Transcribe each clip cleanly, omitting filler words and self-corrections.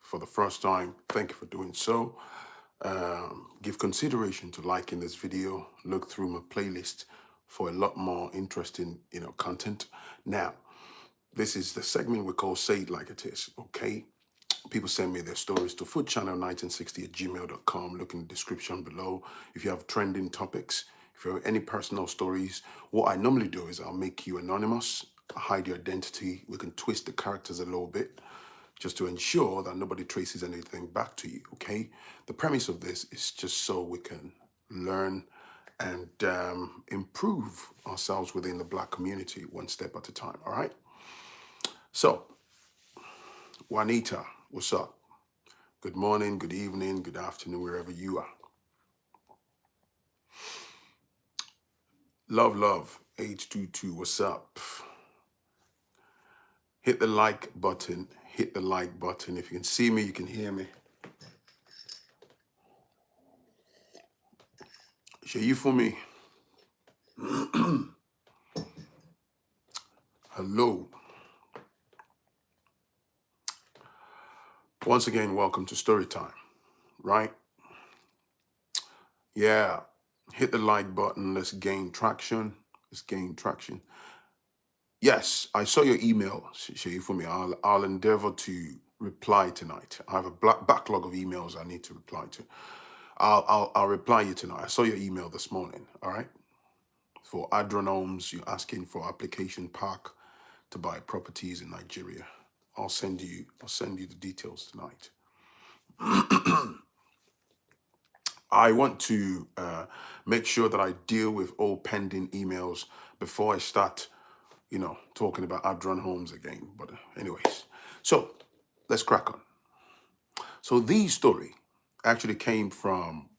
for the first time, thank you for doing so. Give consideration to liking this video. Look through my playlist for a lot more interesting, content. Now, this is the segment we call Say It Like It Is, okay? People send me their stories to foodchannel1960@gmail.com. Look in the description below. If you have trending topics, if you have any personal stories, what I normally do is I'll make you anonymous, hide your identity. We can twist the characters a little bit just to ensure that nobody traces anything back to you, okay? The premise of this is just so we can learn and improve ourselves within the Black community one step at a time, all right? So, Juanita, what's up? Good morning, good evening, good afternoon, wherever you are. Love, H22, what's up? Hit the like button, hit the like button. If you can see me, you can hear me. Share you for me. Hello. Once again, welcome to Story Time, right? Yeah, hit the like button. Let's gain traction. Yes, I saw your email, Share for me. I'll endeavor to reply tonight. I have a backlog of emails I need to reply to. I'll reply you tonight. I saw your email this morning. All right. For Adronomes, you're asking for application pack to buy properties in Nigeria. I'll send you the details tonight. I want to make sure that I deal with all pending emails before I start, talking about Adron Homes again. But anyways, so let's crack on. So the story actually came from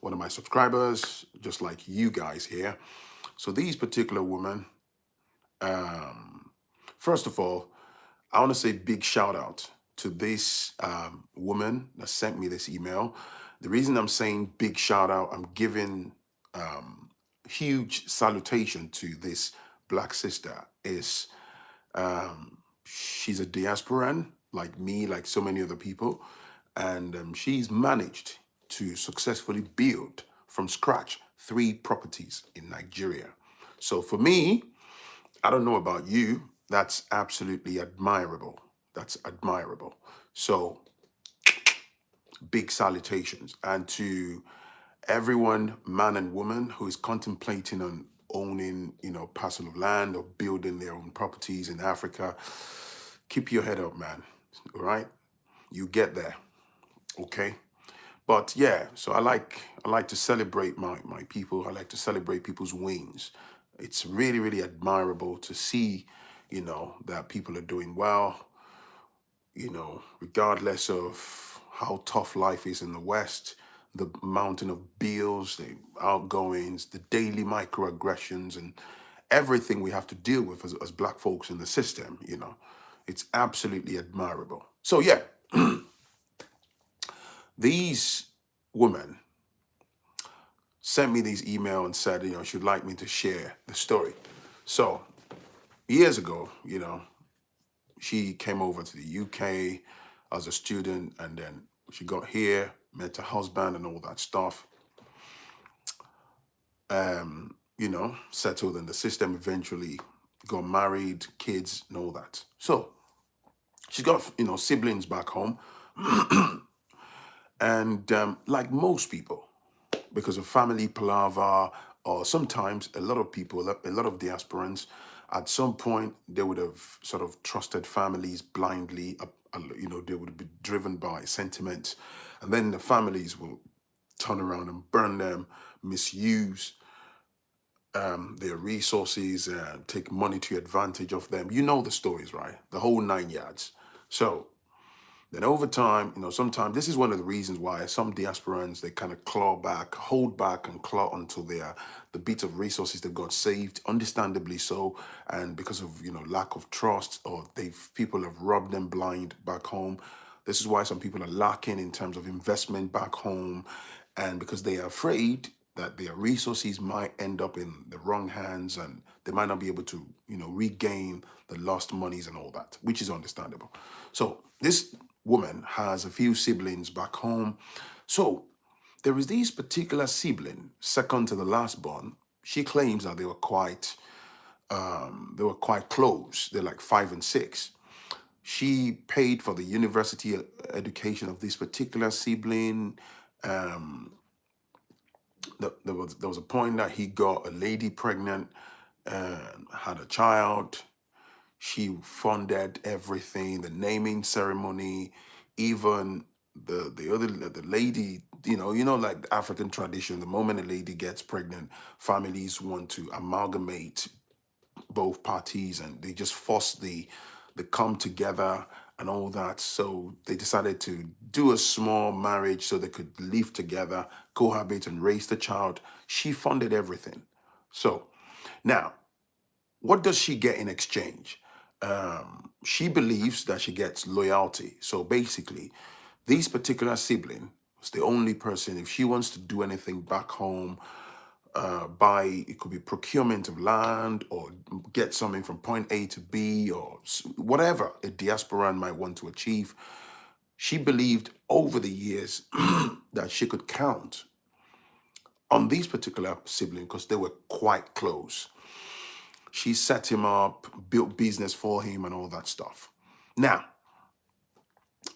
one of my subscribers, just like you guys here. So these particular women, first of all, I want to say big shout out to this woman that sent me this email. The reason I'm saying big shout out, I'm giving huge salutation to this Black sister is she's a diasporan like me, like so many other people. And she's managed to successfully build from scratch 3 properties in Nigeria. So for me, I don't know about you, that's absolutely admirable. That's admirable. So big salutations. And to everyone, man and woman, who is contemplating on owning, parcel of land or building their own properties in Africa, keep your head up, man. All right? You get there. Okay? But yeah, so I like to celebrate my people. I like to celebrate people's wins. It's really, really admirable to see, that people are doing well, regardless of how tough life is in the West, the mountain of bills, the outgoings, the daily microaggressions, and everything we have to deal with as Black folks in the system, it's absolutely admirable. So yeah, these women sent me these email and said, she'd like me to share the story. So years ago, she came over to the UK as a student, and then she got here, met her husband and all that stuff. Settled in the system, eventually got married, kids and all that. So she's got, siblings back home. And like most people, because of family palaver, or sometimes a lot of people, a lot of diasporans, at some point they would have sort of trusted families blindly. They would be driven by sentiment, and then the families will turn around and burn them, misuse their resources, and take monetary advantage of them. You know the stories, right? The whole 9 yards. So then over time, sometimes this is one of the reasons why some diasporans, they kind of hold back and claw until the bits of resources they've got saved, understandably so, and because of, lack of trust, or people have rubbed them blind back home. This is why some people are lacking in terms of investment back home, and because they are afraid that their resources might end up in the wrong hands and they might not be able to, regain the lost monies and all that, which is understandable. So this woman has a few siblings back home. So there is this particular sibling, second to the last born. She claims that they were quite close. They're like 5 and 6. She paid for the university education of this particular sibling. Um, there was a point that he got a lady pregnant and had a child. She funded everything, the naming ceremony, even the lady. Like the African tradition. The moment a lady gets pregnant, families want to amalgamate both parties, and they just force the come together and all that. So they decided to do a small marriage so they could live together, cohabit, and raise the child. She funded everything. So now, what does she get in exchange? She believes that she gets loyalty. So basically, this particular sibling was the only person, if she wants to do anything back home, buy, it could be procurement of land or get something from point A to B or whatever a diasporan might want to achieve. She believed over the years that she could count on these particular siblings because they were quite close. She set him up, built business for him, and all that stuff. Now,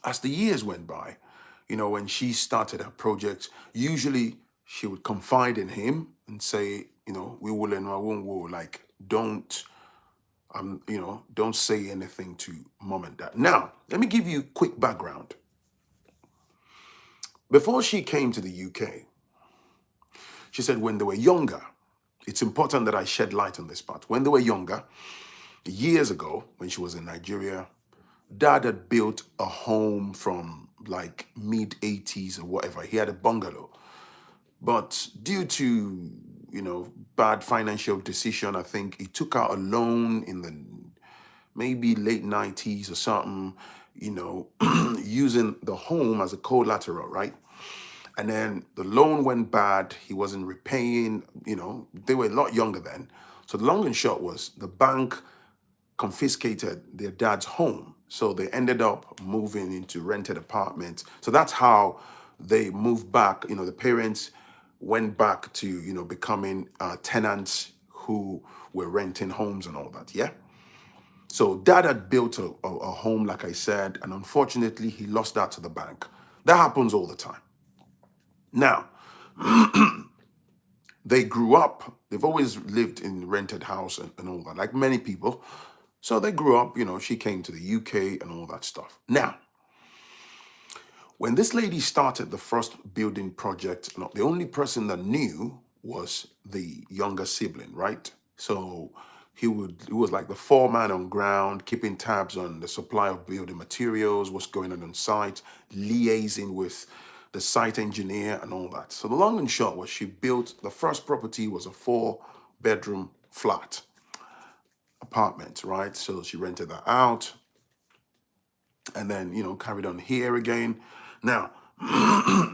as the years went by, when she started her project, usually she would confide in him and say, we will and I won't will, like, don't say anything to mom and dad. Now, let me give you a quick background. Before she came to the UK, she said when they were younger, it's important that I shed light on this part. When they were younger, years ago, when she was in Nigeria, dad had built a home from like mid 80s or whatever. He had a bungalow. But due to, bad financial decision, I think he took out a loan in the maybe late 90s or something, using the home as a collateral, right? And then the loan went bad. He wasn't repaying, they were a lot younger then. So the long and short was the bank confiscated their dad's home. So they ended up moving into rented apartments. So that's how they moved back. The parents went back to, becoming tenants who were renting homes and all that. Yeah. So dad had built a home, like I said, and unfortunately he lost that to the bank. That happens all the time. Now, they grew up, they've always lived in rented house and all that, like many people. So they grew up, she came to the UK and all that stuff. Now, when this lady started the first building project, the only person that knew was the younger sibling, right? So he was like the foreman on ground, keeping tabs on the supply of building materials, what's going on site, liaising with the site engineer and all that. So the long and short was she built, the first property was a 4-bedroom flat apartment, right? So she rented that out and then, carried on here again. Now,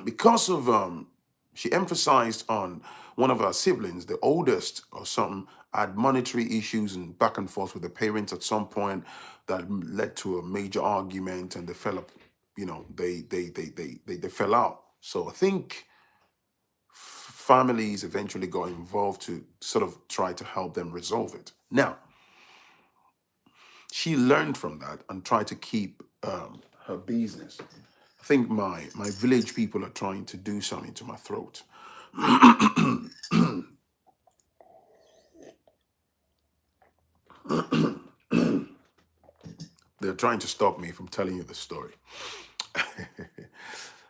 because of, she emphasized on one of her siblings, the oldest or something, had monetary issues and back and forth with the parents at some point that led to a major argument and they fell up, they fell out. So I think families eventually got involved to sort of try to help them resolve it. Now, she learned from that and tried to keep her business. I think my village people are trying to do something to my throat. They're trying to stop me from telling you the story.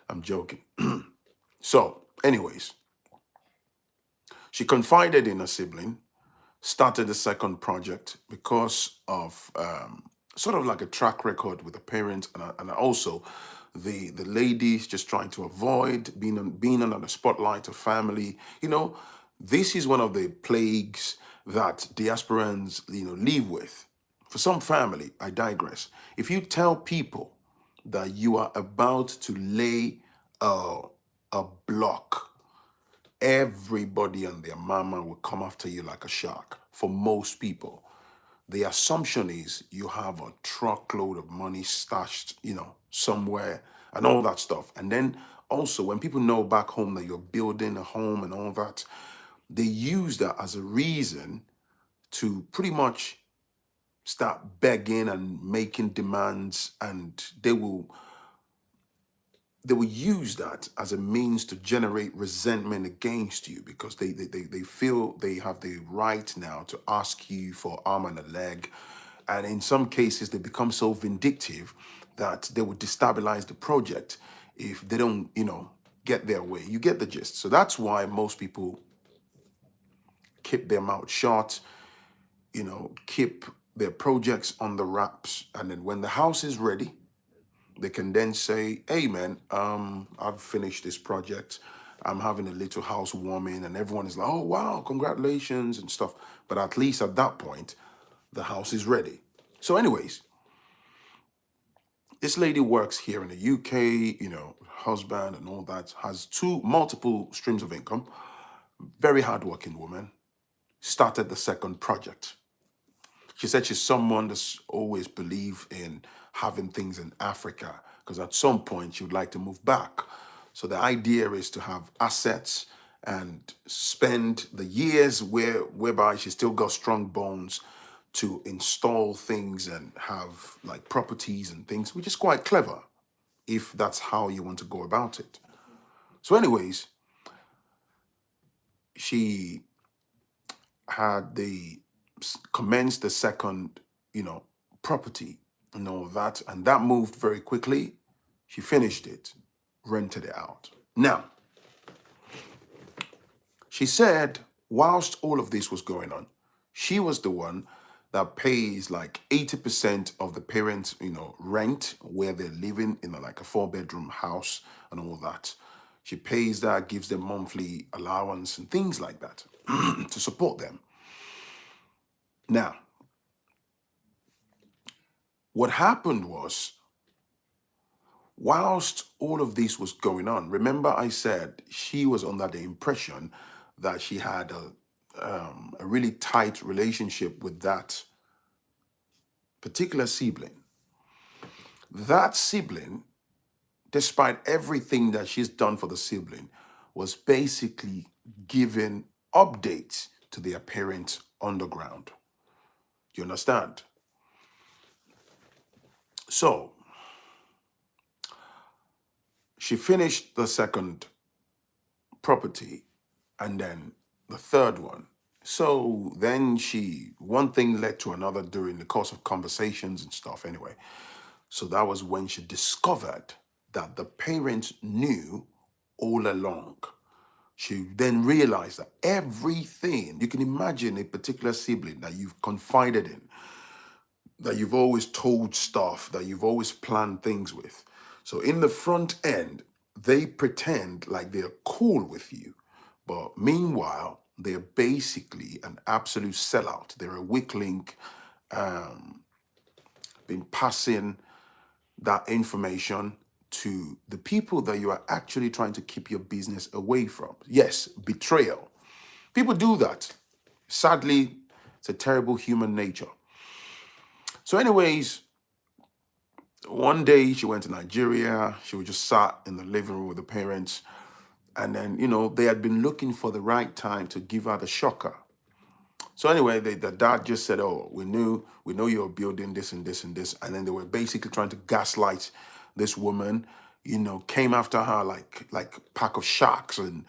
I'm joking. So, anyways, she confided in a sibling, started the second project because of sort of like a track record with the parents and also the ladies just trying to avoid being under the spotlight of family. This is one of the plagues that diasporans live with. For some family, I digress. If you tell people that you are about to lay a block, everybody and their mama will come after you like a shark. For most people, the assumption is you have a truckload of money stashed, somewhere and all that stuff. And then also, when people know back home that you're building a home and all that, they use that as a reason to pretty much start begging and making demands, and they will use that as a means to generate resentment against you, because they feel they have the right now to ask you for arm and a leg. And in some cases, they become so vindictive that they would destabilize the project if they don't, get their way. You get the gist. So that's why most people keep their mouth shut, keep their projects on the wraps. And then when the house is ready, they can then say, hey man, I've finished this project. I'm having a little housewarming, and everyone is like, oh wow, congratulations and stuff. But at least at that point, the house is ready. So anyways, this lady works here in the UK, husband and all that, has multiple streams of income, very hardworking woman, started the second project. She said she's someone that's always believed in having things in Africa, because at some point she would like to move back. So the idea is to have assets and spend the years whereby she still got strong bones to install things and have like properties and things, which is quite clever if that's how you want to go about it. So anyways, she had commenced the second, property and all that, and that moved very quickly. She finished it, rented it out. Now, she said, whilst all of this was going on, she was the one that pays like 80% of the parents, rent where they're living in like a 4-bedroom house and all that. She pays that, gives them monthly allowance and things like that to support them. Now, what happened was, whilst all of this was going on, remember I said she was under the impression that she had a really tight relationship with that particular sibling. That sibling, despite everything that she's done for the sibling, was basically giving updates to their parents underground. You understand? So, she finished the second property and then the third one. So then one thing led to another during the course of conversations and stuff anyway. So that was when she discovered that the parents knew all along. She then realized that everything, you can imagine a particular sibling that you've confided in, that you've always told stuff, that you've always planned things with. So in the front end, they pretend like they're cool with you. But meanwhile, they're basically an absolute sellout. They're a weak link, been passing that information to the people that you are actually trying to keep your business away from. Yes, betrayal. People do that. Sadly, it's a terrible human nature. So anyways, one day she went to Nigeria. She was just sat in the living room with the parents. And then, they had been looking for the right time to give her the shocker. So anyway, the dad just said, oh, we know you're building this and this and this. And then they were basically trying to gaslight this woman, came after her like a pack of sharks. And,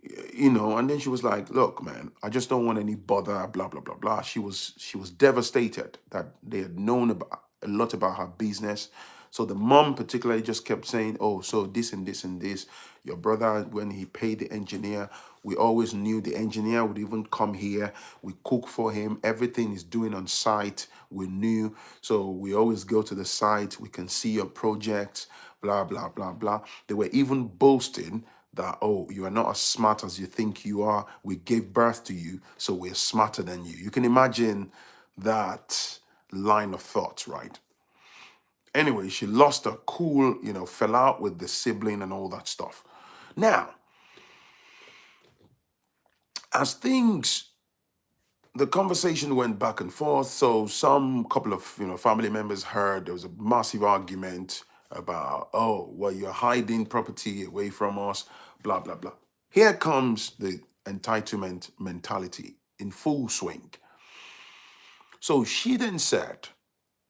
and then she was like, look, man, I just don't want any bother, blah, blah, blah, blah. She was devastated that they had known a lot about her business. So the mom particularly just kept saying, oh, so this and this and this. Your brother, when he paid the engineer, we always knew the engineer would even come here. We cook for him. Everything is doing on site. We knew. So we always go to the site. We can see your projects, blah, blah, blah, blah. They were even boasting that, oh, you are not as smart as you think you are. We gave birth to you, so we're smarter than you. You can imagine that line of thought, right? Anyway, she lost her cool, fell out with the sibling and all that stuff. Now, as the conversation went back and forth, so some couple of, family members heard there was a massive argument, about, oh, well, you're hiding property away from us, blah, blah, blah. Here comes the entitlement mentality in full swing. So she then said,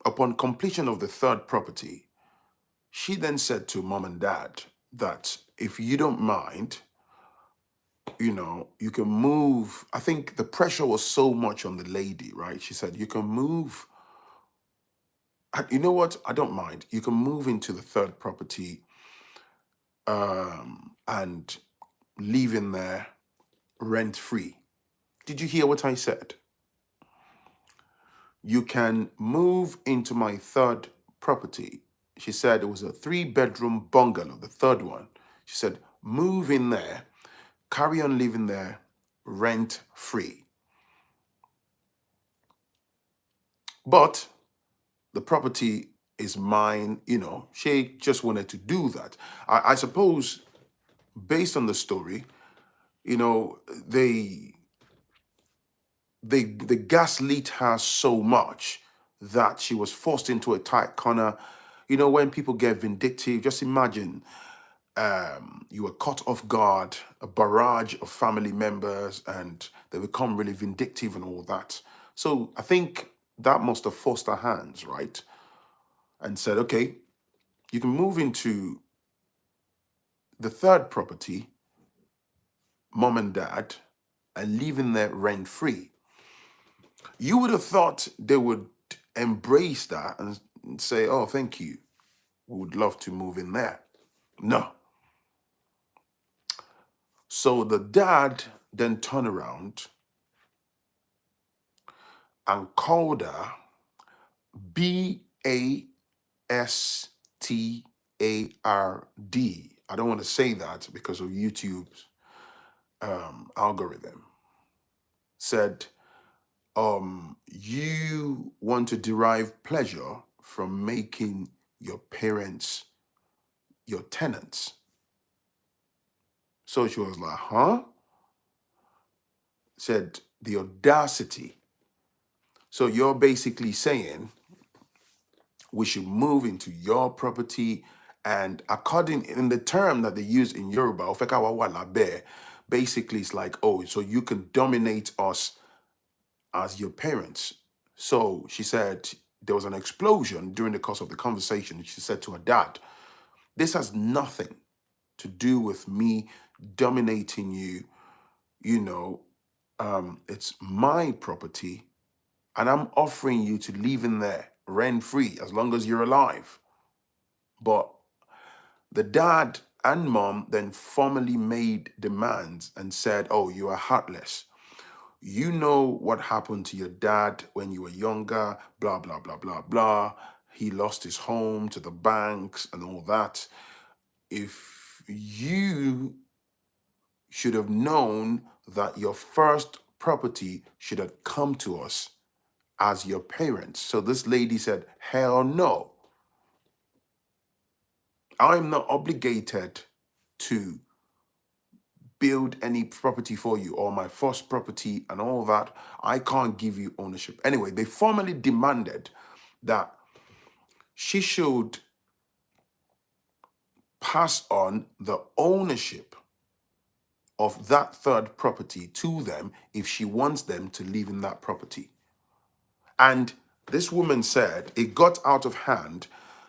upon completion of the third property, she then said to mom and dad that if you don't mind, you can move. I think the pressure was so much on the lady, right? She said, you can move. You know what? I don't mind. You can move into the third property and live in there rent free. Did you hear what I said? You can move into my third property. She said it was a 3-bedroom bungalow, the third one. She said, move in there, carry on living there rent free. But the property is mine. She just wanted to do that. I suppose, based on the story, they they gaslit her so much that she was forced into a tight corner. When people get vindictive, just imagine you were caught off guard, a barrage of family members, and they become really vindictive and all that. So I think that must have forced her hands, right? And said, okay, you can move into the third property, mom and dad, and live in there rent free. You would have thought they would embrace that and say, oh, thank you. We would love to move in there. No. So the dad then turned around and called her BASTARD. I don't want to say that because of YouTube's algorithm. Said, you want to derive pleasure from making your parents your tenants. So she was like, huh? Said, the audacity. So you're basically saying we should move into your property, and according in the term that they use in Yoruba, "Ofeka wa labe," basically it's like, oh, so you can dominate us as your parents. So she said there was an explosion during the course of the conversation. She said to her dad, this has nothing to do with me dominating you. It's my property, and I'm offering you to live in there rent free as long as you're alive. But the dad and mom then formally made demands and said, oh, you are heartless. You know what happened to your dad when you were younger, blah, blah, blah, blah, blah. He lost his home to the banks and all that. If you should have known that your first property should have come to us as your parents. So this lady said, hell no. I'm not obligated to build any property for you, or my first property and all that. I can't give you ownership. Anyway, they formally demanded that she should pass on the ownership of that third property to them if she wants them to live in that property. And this woman said it got out of hand.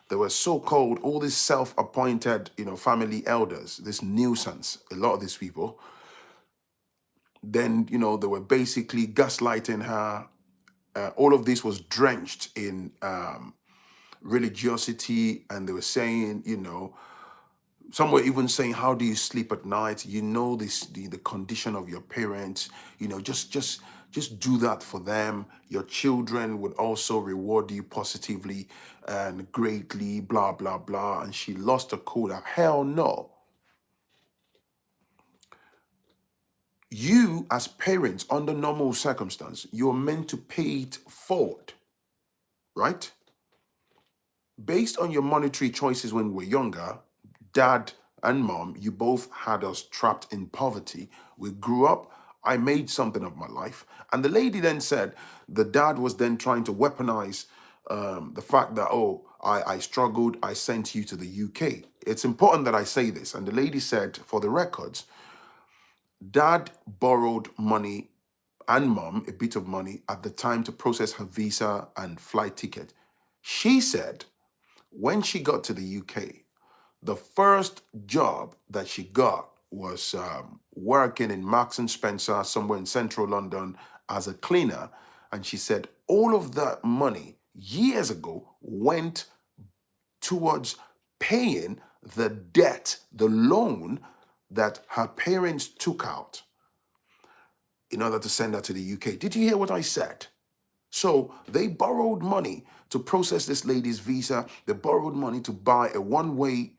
There were so-called, all these self-appointed, family elders, this nuisance, a lot of these people. Then, they were basically gaslighting her. All of this was drenched in religiosity, and they were saying, some were even saying, how do you sleep at night? The condition of your parents, just do that for them. Your children would also reward you positively and greatly, blah, blah, blah. And she lost her cool. Hell no. You, as parents, under normal circumstance, you're meant to pay it forward, right? Based on your monetary choices when we were younger, dad and mom, you both had us trapped in poverty. We grew up, I made something of my life. And the lady then said the dad was then trying to weaponize the fact that, oh, I struggled. I sent you to the UK. It's important that I say this. And the lady said, for the records, dad borrowed money and mom a bit of money at the time to process her visa and flight ticket. She said when she got to the UK, the first job that she got was working in Marks and Spencer somewhere in central London as a cleaner. And she said all of that money years ago went towards paying the debt, the loan that her parents took out in order to send her to the UK. Did you hear what I said? So they borrowed money to process this lady's visa. They borrowed money to buy a one-way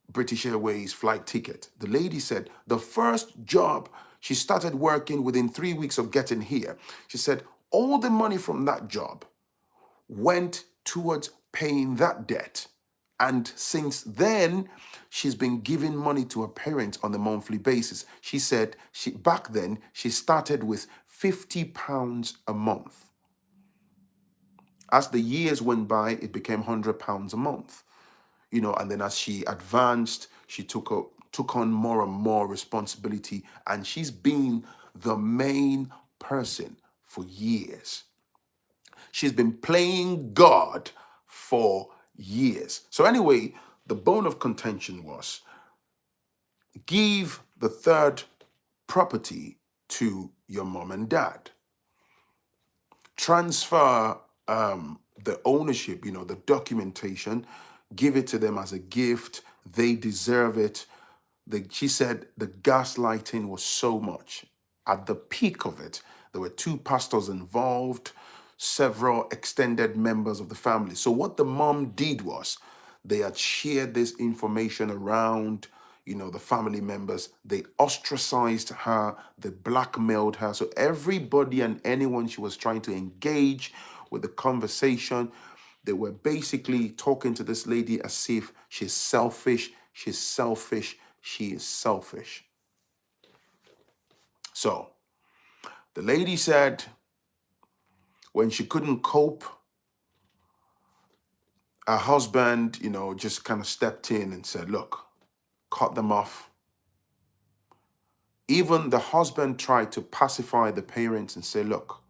British Airways flight ticket. The lady said the first job she started working within 3 weeks of getting here. She said all the money from that job went towards paying that debt. And since then, she's been giving money to her parents on a monthly basis. She said back then she started with £50 a month. As the years went by, it became £100 a month. And then as she advanced, she took on more and more responsibility, and she's been the main person for years. She's been playing God for years. So anyway, the bone of contention was give the third property to your mom and dad. Transfer the ownership, the documentation, give it to them as a gift. They deserve it. She said the gaslighting was so much. At the peak of it, there were 2 pastors involved, several extended members of the family. So what the mom did was they had shared this information around, the family members. They ostracized her. They blackmailed her. So everybody and anyone she was trying to engage with the conversation, they were basically talking to this lady as if she's selfish, she's selfish, she is selfish. So the lady said when she couldn't cope, her husband, just kind of stepped in and said, look, cut them off. Even the husband tried to pacify the parents and say, look,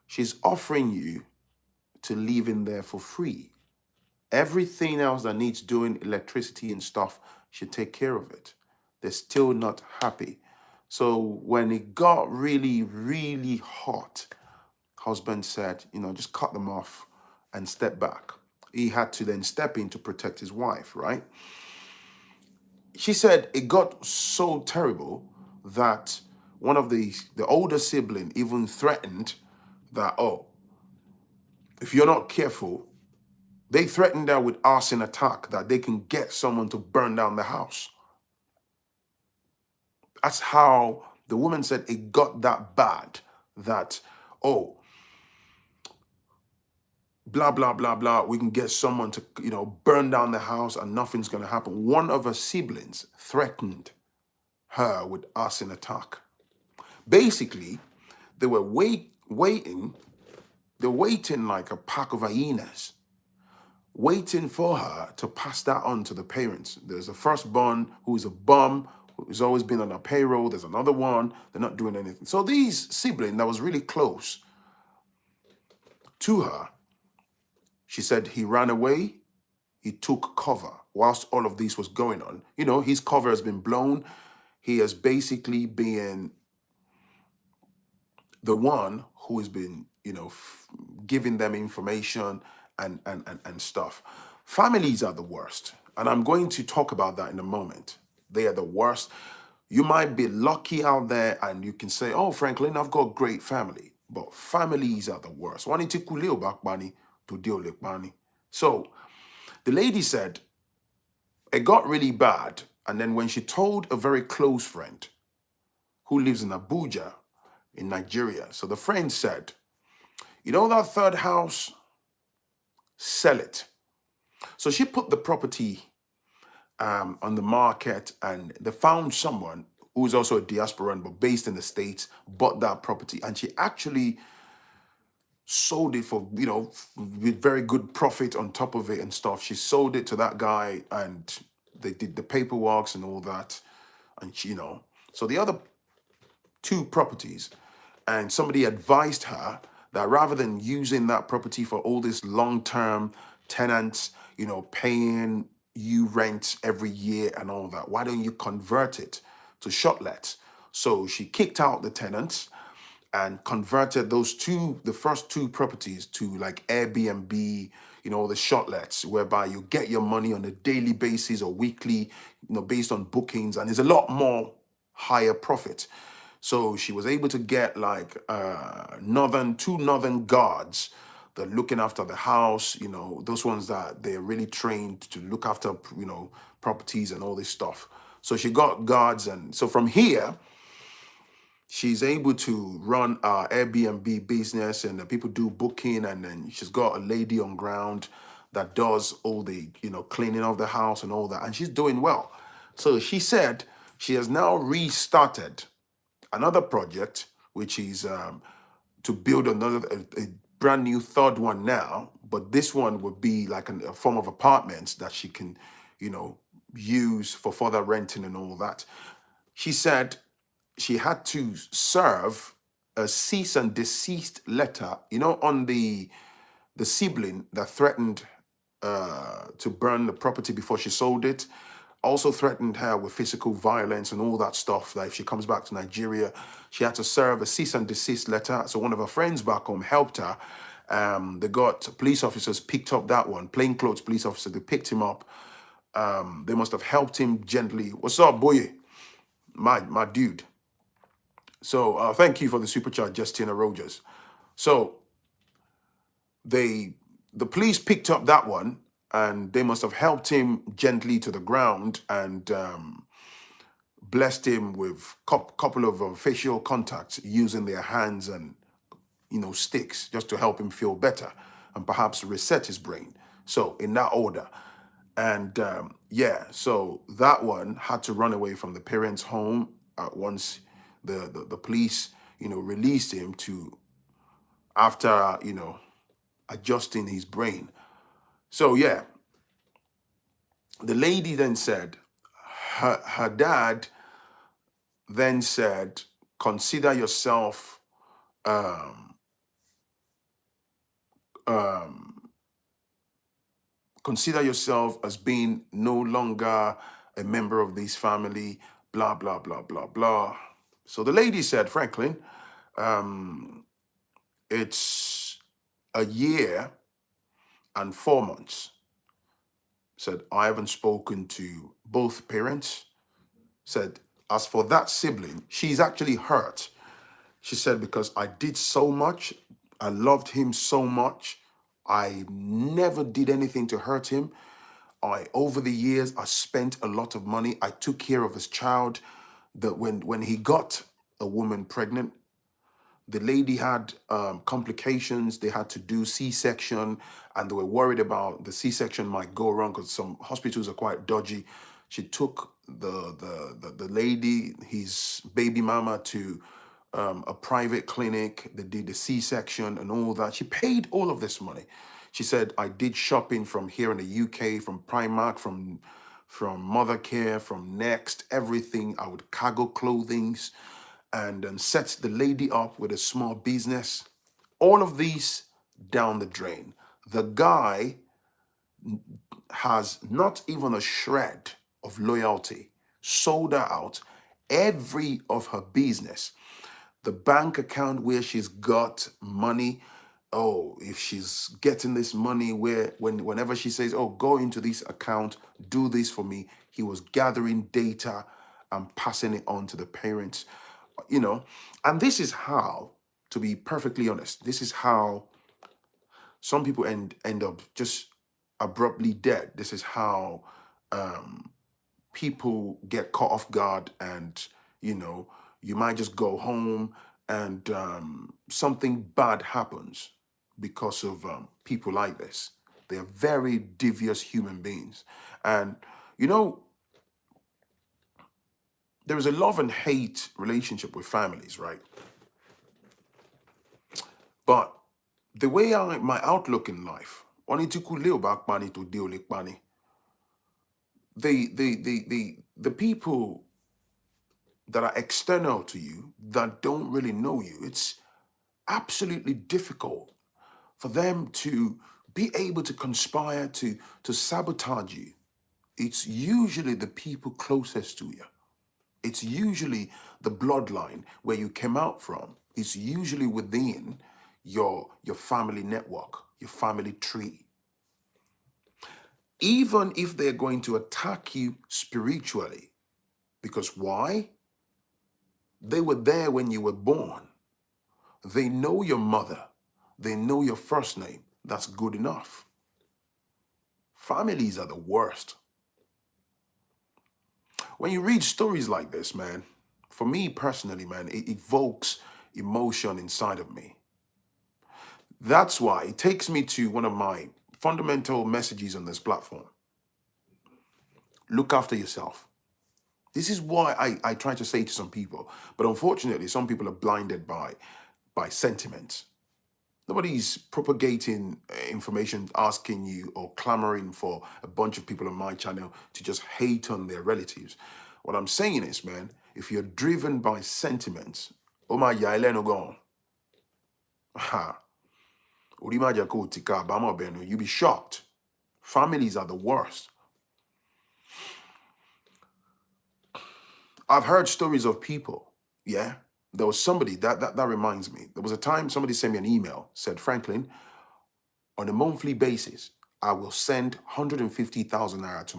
she's offering you to live in there for free. Everything else that needs doing, electricity and stuff, should take care of it. They're still not happy. So when it got really, really hot, husband said, just cut them off and step back. He had to then step in to protect his wife, right? She said it got so terrible that one of the older sibling even threatened that, if you're not careful, they threatened her with arson attack, that they can get someone to burn down the house. That's how the woman said it got that bad, that, blah, blah, blah, blah, we can get someone to, burn down the house and nothing's going to happen. One of her siblings threatened her with arson attack. Basically, they were waiting like a pack of hyenas, waiting for her to pass that on to the parents. There's a firstborn who is a bum, who's always been on a payroll. There's another one, they're not doing anything. So these siblings that was really close to her, she said he ran away, he took cover whilst all of this was going on. His cover has been blown. He has basically been the one who has been, giving them information and stuff. Families are the worst. And I'm going to talk about that in a moment. They are the worst. You might be lucky out there and you can say, oh, Phrankleen, I've got a great family. But families are the worst. So the lady said it got really bad. And then when she told a very close friend who lives in Abuja, in Nigeria, so the friend said, that third house, sell it. So she put the property on the market, and they found someone who is also a diasporan but based in the States, bought that property, and she actually sold it for, with very good profit on top of it and stuff. She sold it to that guy, and they did the paperwork and all that. And so the other two properties, and somebody advised her that rather than using that property for all this long-term tenants, paying you rent every year and all that, why don't you convert it to short lets? So she kicked out the tenants and converted the first two properties to like Airbnb, the short lets, whereby you get your money on a daily basis or weekly, based on bookings, and there's a lot more higher profit. So she was able to get like two northern guards that are looking after the house, those ones that they're really trained to look after, properties and all this stuff. So she got guards, and so from here, she's able to run our Airbnb business, and people do booking, and then she's got a lady on ground that does all the, cleaning of the house and all that, and she's doing well. So she said she has now restarted another project, which is to build a brand new third one now, but this one would be like a form of apartments that she can, use for further renting and all that. She said she had to serve a cease and desist letter, on the sibling that threatened to burn the property before she sold it. Also threatened her with physical violence and all that stuff. That if she comes back to Nigeria, she had to serve a cease and desist letter. So one of her friends back home helped her. They got police officers picked up that one, plainclothes police officers. They picked him up. They must have helped him gently. What's up, boy? My dude. So thank you for the super chat, Justina Rogers. So the police picked up that one, and they must have helped him gently to the ground and blessed him with couple of facial contacts using their hands and sticks, just to help him feel better and perhaps reset his brain. So in that order. And so that one had to run away from the parents' home once the police released him to, after adjusting his brain. So yeah, the lady then said, her dad then said, consider yourself consider yourself as being no longer a member of this family, blah blah blah blah blah. So the lady said, Phrankleen, it's a year and 4 months. Said, I haven't spoken to both parents. Said, as for that sibling, she's actually hurt. She said, because I did so much, I loved him so much, I never did anything to hurt him. Over the years, I spent a lot of money. I took care of his child. That when he got a woman pregnant, the lady had complications. They had to do C-section, and they were worried about the C-section might go wrong because some hospitals are quite dodgy. She took the lady, his baby mama, to a private clinic. They did the C-section and all that. She paid all of this money. She said, I did shopping from here in the UK, from Primark, from Mothercare, from Next, everything. I would cargo clothings and set the lady up with a small business. All of these down the drain. The guy has not even a shred of loyalty, sold her out, every of her business, the bank account where she's got money. Oh, if she's getting this money, whenever she says, oh, go into this account, do this for me, he was gathering data and passing it on to the parents, and this is how, to be perfectly honest, this is how some people end up just abruptly dead. This is how people get caught off guard, and you might just go home and something bad happens because of people like this. They're very devious human beings. And there is a love and hate relationship with families, right? But the way my outlook in life, the people that are external to you, that don't really know you, it's absolutely difficult for them to be able to conspire to sabotage you. It's usually the people closest to you. It's usually the bloodline where you came out from. It's usually within your family network, your family tree. Even if they're going to attack you spiritually, because why? They were there when you were born. They know your mother. They know your first name. That's good enough. Families are the worst. When you read stories like this, man, for me personally, man, it evokes emotion inside of me. That's why it takes me to one of my fundamental messages on this platform. Look after yourself. This is why I try to say to some people, but unfortunately, some people are blinded by sentiment. Nobody's propagating information, asking you or clamoring for a bunch of people on my channel to just hate on their relatives. What I'm saying is, man, if you're driven by sentiments, oh my yaileno gone. Ha. You'll be shocked. Families are the worst. I've heard stories of people, yeah. There was somebody, that reminds me. There was a time somebody sent me an email, said, Phrankleen, on a monthly basis, I will send 150,000 naira to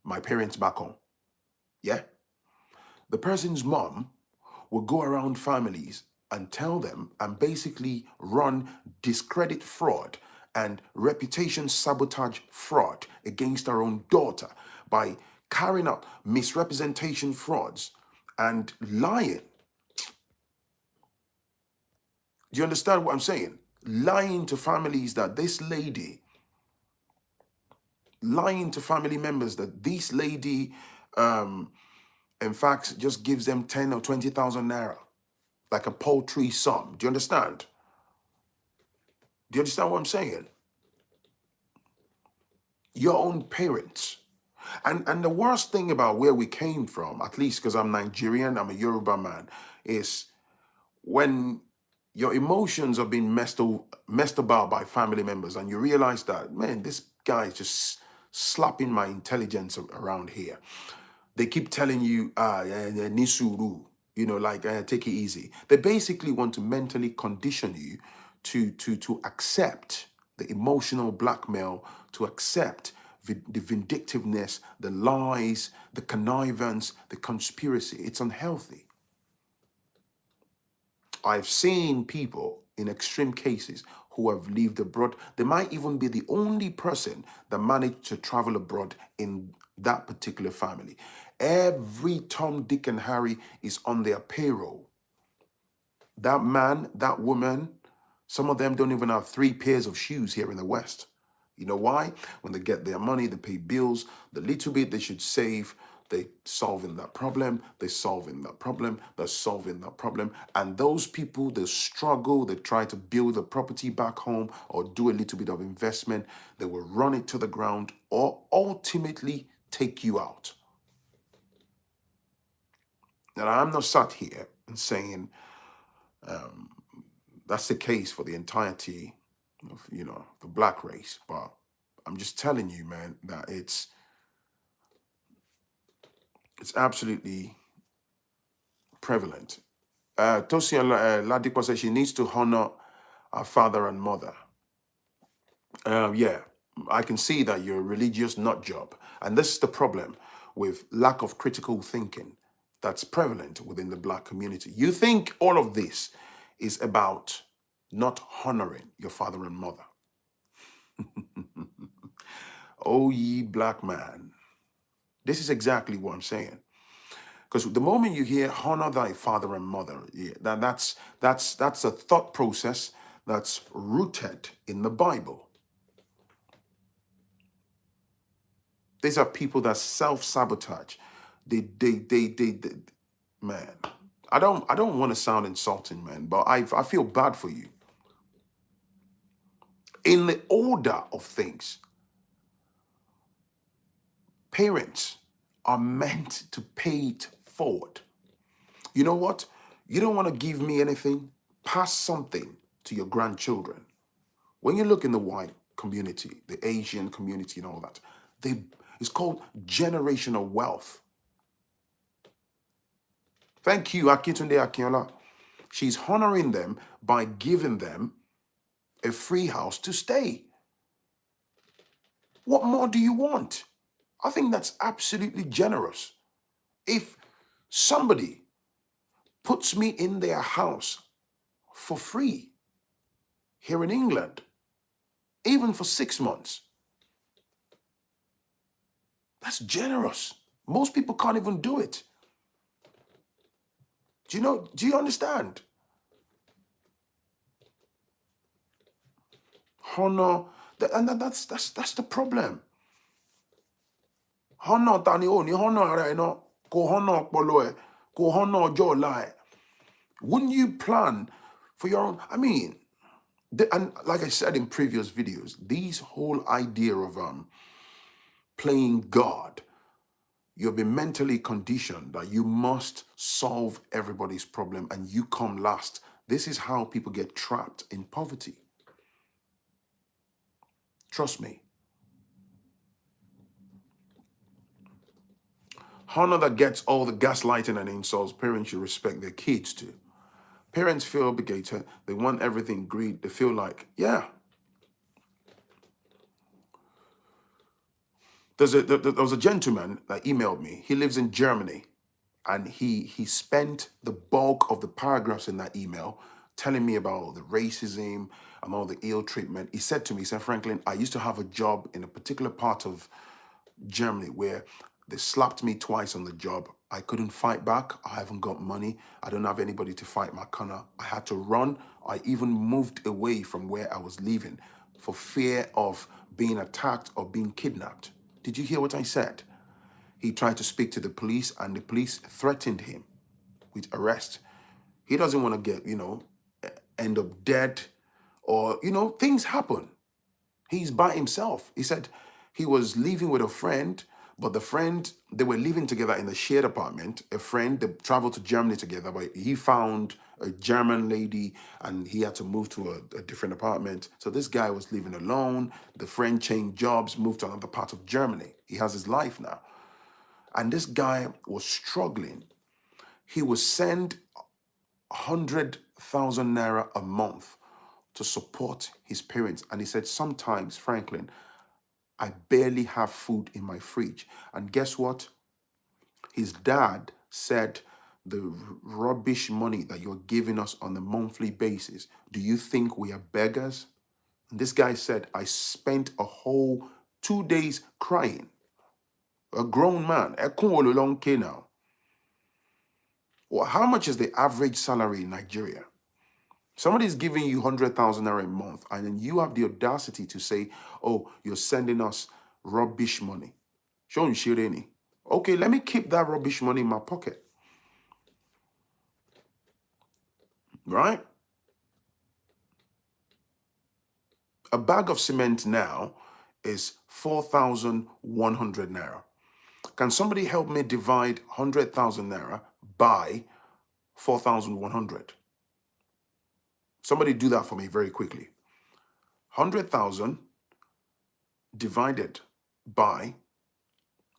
my parents back home. Yeah? The person's mom will go around families and tell them and basically run discredit fraud and reputation sabotage fraud against her own daughter by carrying out misrepresentation frauds and lying. Do you understand what I'm saying? Lying to families that this lady, lying to family members that this lady, in fact, just gives them 10 or 20,000 naira, like a paltry sum. Do you understand? Do you understand what I'm saying? Your own parents. And the worst thing about where we came from, at least because I'm Nigerian, I'm a Yoruba man, is when your emotions are being messed about by family members and you realize that, man, this guy is just slapping my intelligence around here. They keep telling you, nisuru, like take it easy. They basically want to mentally condition you to accept the emotional blackmail, to accept the vindictiveness, the lies, the connivance, the conspiracy. It's unhealthy. I've seen people in extreme cases who have lived abroad. They might even be the only person that managed to travel abroad in that particular family. Every Tom, Dick, and Harry is on their payroll. That man, that woman, some of them don't even have 3 pairs of shoes here in the West. You know why? When they get their money, they pay bills, the little bit they should save, they solving that problem, they're solving that problem, they're solving that problem. And those people, they struggle, they try to build a property back home or do a little bit of investment, they will run it to the ground or ultimately take you out. Now, I'm not sat here and saying that's the case for the entirety of, the black race, but I'm just telling you, man, that it's absolutely prevalent. Tosia Ladipo says she needs to honor our father and mother. Yeah, I can see that you're a religious nut job. And this is the problem with lack of critical thinking that's prevalent within the black community. You think all of this is about not honoring your father and mother. Oh, ye black man. This is exactly what I'm saying. Because the moment you hear honor thy father and mother, yeah, that's a thought process that's rooted in the Bible. These are people that self-sabotage. They man. I don't want to sound insulting, man, but I feel bad for you. In the order of things, parents are meant to pay it forward. You know what? You don't want to give me anything, pass something to your grandchildren. When you look in the white community, the Asian community and all that, it's called generational wealth. Thank you, Akitunde Akinola. She's honoring them by giving them a free house to stay. What more do you want? I think that's absolutely generous. If somebody puts me in their house for free here in England, even for 6 months, that's generous. Most people can't even do it. Do you understand? Honor, that's the problem. Honor tani o ni honor ara eno ko honor polo e ko honor jo lie. Wouldn't you plan for your own? I mean, and like I said in previous videos, these whole idea of playing God, you've been mentally conditioned that you must solve everybody's problem and you come last. This is how people get trapped in poverty. Trust me. Honor that gets all the gaslighting and insults parents should respect their kids to. Parents feel obligated. They want everything greed. They feel like, yeah. There was a gentleman that emailed me. He lives in Germany. And he spent the bulk of the paragraphs in that email telling me about all the racism and all the ill treatment. He said to me, he said, Phrankleen, I used to have a job in a particular part of Germany where they slapped me twice on the job. I couldn't fight back. I haven't got money. I don't have anybody to fight my corner. I had to run. I even moved away from where I was living for fear of being attacked or being kidnapped. Did you hear what I said? He tried to speak to the police and the police threatened him with arrest. He doesn't want to get, end up dead or, things happen. He's by himself. He said he was living with a friend, but the friend, they were living together in a shared apartment. A friend, they traveled to Germany together, but he found a German lady and he had to move to a different apartment. So this guy was living alone. The friend changed jobs, moved to another part of Germany. He has his life now. And this guy was struggling. He would send 100,000 naira a month to support his parents. And he said, sometimes, Phrankleen, I barely have food in my fridge. And guess what? His dad said, the rubbish money that you're giving us on a monthly basis, do you think we are beggars? And this guy said, I spent a whole 2 days crying. A grown man, now. Well, how much is the average salary in Nigeria? Somebody's giving you 100,000 naira a month, and then you have the audacity to say, oh, you're sending us rubbish money. Show Shireni. Okay, let me keep that rubbish money in my pocket. Right? A bag of cement now is 4,100 naira. Can somebody help me divide 100,000 naira by 4,100? Somebody do that for me very quickly. 100,000 divided by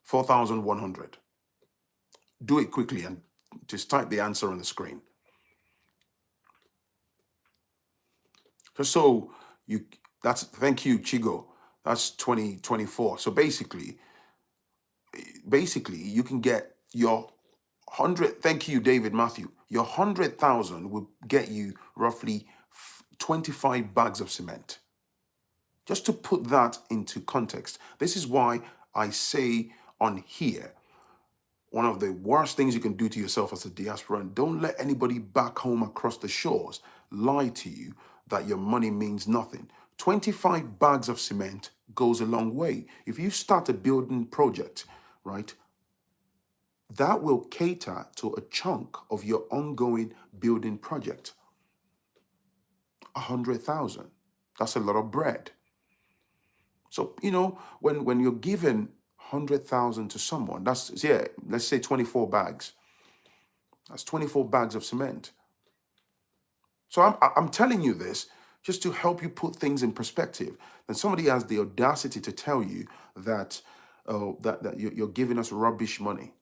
4,100. Do it quickly and just type the answer on the screen. So thank you, Chigo. That's 2024. So basically you can get your 100, thank you, David Matthew. Your 100,000 will get you roughly 25 bags of cement. Just to put that into context, this is why I say on here, one of the worst things you can do to yourself as a diasporan, don't let anybody back home across the shores lie to you that your money means nothing. 25 bags of cement goes a long way. If you start a building project, right, that will cater to a chunk of your ongoing building project. 100,000. That's a lot of bread. So, when you're given 100,000 to someone, that's, yeah, let's say 24 bags. That's 24 bags of cement. So I'm telling you this just to help you put things in perspective. And somebody has the audacity to tell you that that you're giving us rubbish money.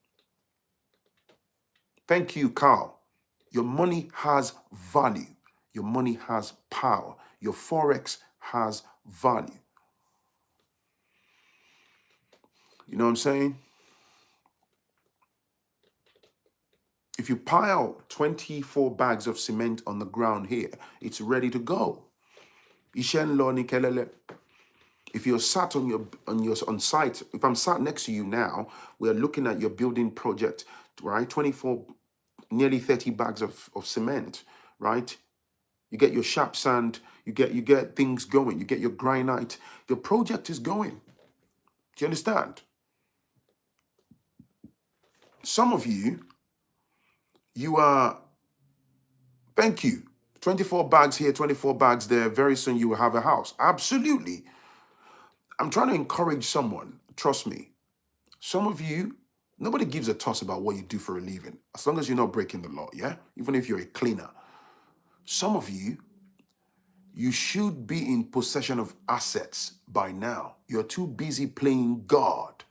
Thank you, Carl. Your money has value. Your money has power. Your forex has value. You know what I'm saying? If you pile 24 bags of cement on the ground here, it's ready to go. Ishen lo ni kelele. If you're sat on site, if I'm sat next to you now, we're looking at your building project, right? 24, nearly 30 bags of cement, right? You get your sharp sand, you get things going, you get your granite, your project is going. Do you understand? Some of you, thank you. 24 bags here, 24 bags there. Very soon you will have a house. Absolutely. I'm trying to encourage someone. Trust me. Some of you, nobody gives a toss about what you do for a living, as long as you're not breaking the law, yeah? Even if you're a cleaner. Some of you, you should be in possession of assets by now. You're too busy playing God.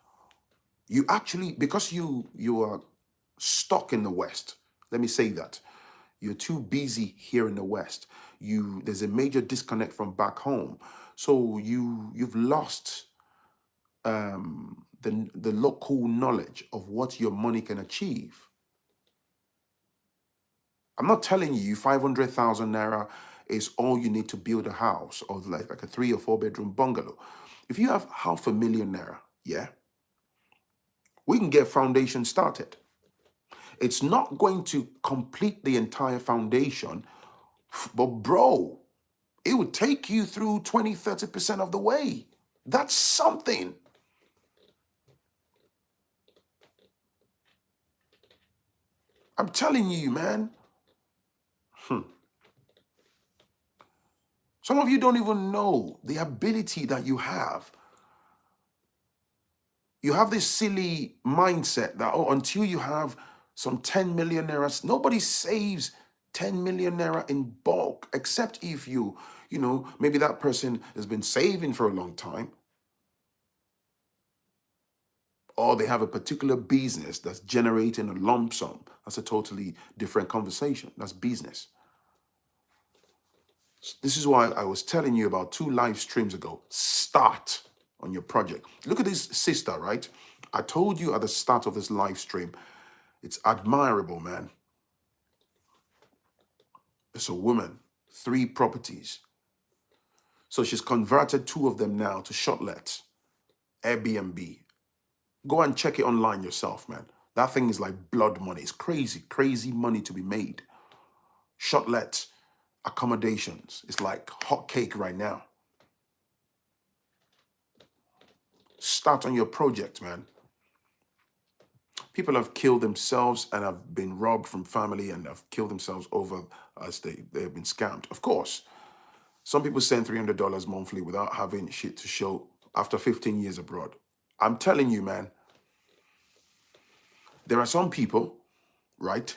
You actually, because you are stuck in the West, let me say that. You're too busy here in the West. There's a major disconnect from back home. So you've lost the local knowledge of what your money can achieve. I'm not telling you 500,000 naira is all you need to build a house or like a 3 or 4 bedroom bungalow. If you have 500,000 naira, yeah, we can get foundation started. It's not going to complete the entire foundation, but bro, it would take you through 20, 30% of the way. That's something. I'm telling you, man. Some of you don't even know the ability that you have. You have this silly mindset that, oh, until you have some 10 million naira, nobody saves 10 million naira in bulk, except if maybe that person has been saving for a long time, or they have a particular business that's generating a lump sum. That's a totally different conversation. That's business. This is why I was telling you about 2 live streams ago. Start on your project. Look at this sister, right? I told you at the start of this live stream, it's admirable, man. It's a woman, 3 properties. So she's converted 2 of them now to shortlets, Airbnb. Go and check it online yourself, man. That thing is like blood money. It's crazy, crazy money to be made. Shortlets, accommodations. It's like hot cake right now. Start on your project, man. People have killed themselves and have been robbed from family and have killed themselves over as they have been scammed. Of course, some people send $300 monthly without having shit to show after 15 years abroad. I'm telling you, man, there are some people, right?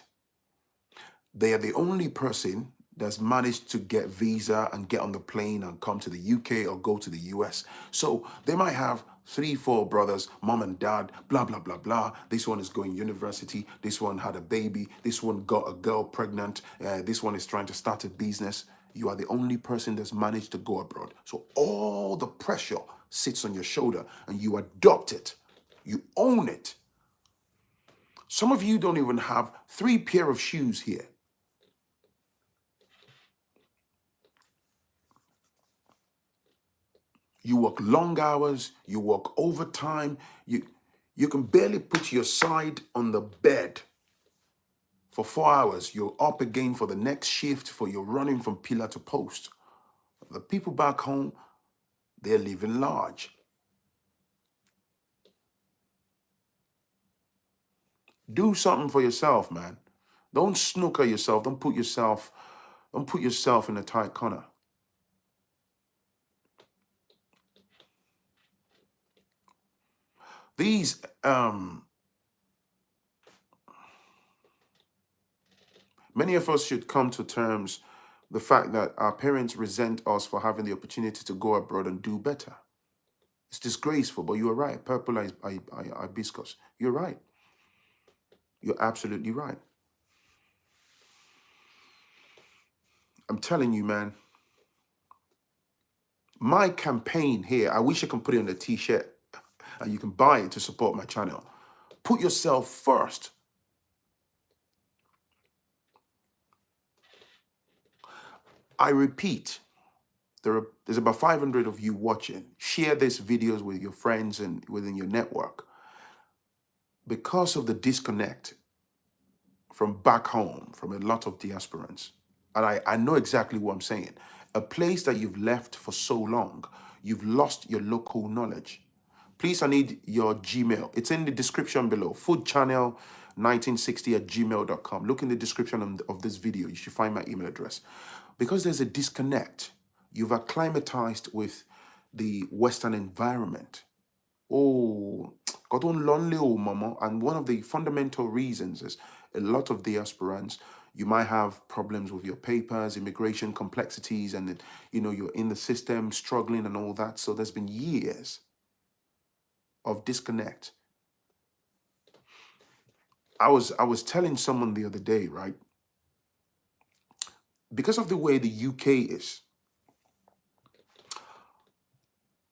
They are the only person that's managed to get visa and get on the plane and come to the UK or go to the US. So they might have 3, 4 brothers, mom and dad, blah, blah, blah, blah. This one is going university. This one had a baby. This one got a girl pregnant. This one is trying to start a business. You are the only person that's managed to go abroad. So all the pressure sits on your shoulder and you adopt it. You own it. Some of you don't even have 3 pair of shoes here. You work long hours, you work overtime, you can barely put your side on the bed for 4 hours. You're up again for the next shift, for you're running from pillar to post. The people back home, they're living large. Do something for yourself, man. Don't snooker yourself. Don't put yourself in a tight corner. These, many of us should come to terms the fact that our parents resent us for having the opportunity to go abroad and do better. It's disgraceful, but you're right. Purple hibiscus. You're right. You're absolutely right. I'm telling you, man. My campaign here, I wish I can put it on a t-shirt and you can buy it to support my channel. Put yourself first. I repeat, there's about 500 of you watching. Share these videos with your friends and within your network. Because of the disconnect from back home, from a lot of diasporans, and I know exactly what I'm saying, a place that you've left for so long, you've lost your local knowledge. Please, I need your Gmail. It's in the description below. foodchannel1960@gmail.com. Look in the description of this video. You should find my email address. Because there's a disconnect, you've acclimatized with the Western environment. Oh, got on lonely, oh, mama. And one of the fundamental reasons is a lot of diasporans, you might have problems with your papers, immigration complexities, and then, you're in the system struggling and all that. So there's been years of disconnect. I was telling someone the other day, right? Because of the way the UK is,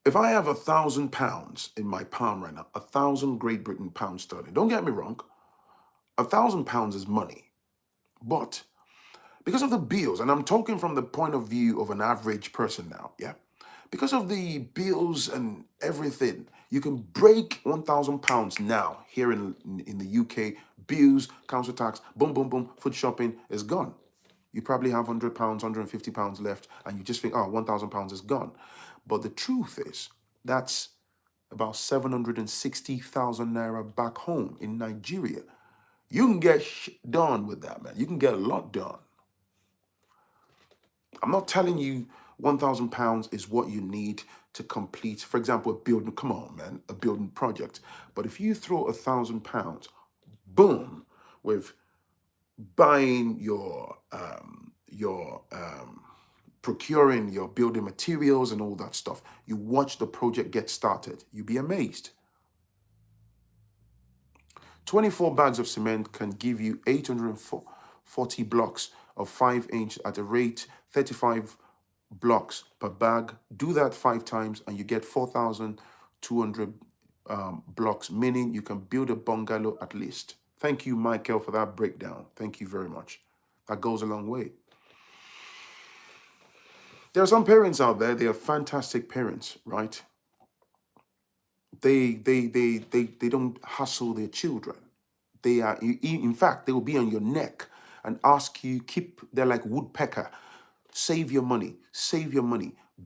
if I have £1,000 in my palm right now, 1,000 Great Britain pounds sterling, don't get me wrong, £1,000 is money. But because of the bills, and I'm talking from the point of view of an average person now, yeah? Because of the bills and everything, you can break £1,000 now here in the UK. Bills, council tax, boom, boom, boom, food shopping is gone. You probably have £100, £150 left, and you just think, oh, £1,000 is gone. But the truth is, that's about 760,000 naira back home in Nigeria. You can get done with that, man. You can get a lot done. I'm not telling you £1,000 is what you need to complete, for example, a building. Come on, man, a building project. But if you throw £1,000, boom, with buying your procuring your building materials and all that stuff, you watch the project get started, you'll be amazed. 24 bags of cement can give you 840 blocks of 5-inch at a rate 35 blocks per bag. Do that 5 times and you get 4,200 blocks, meaning you can build a bungalow at least. Thank you, Michael, for that breakdown. Thank you very much. That goes a long way. There are some parents out there, they are fantastic parents, right? They don't hustle their children. They are, in fact, they will be on your neck and ask you, they're like woodpecker, save your money,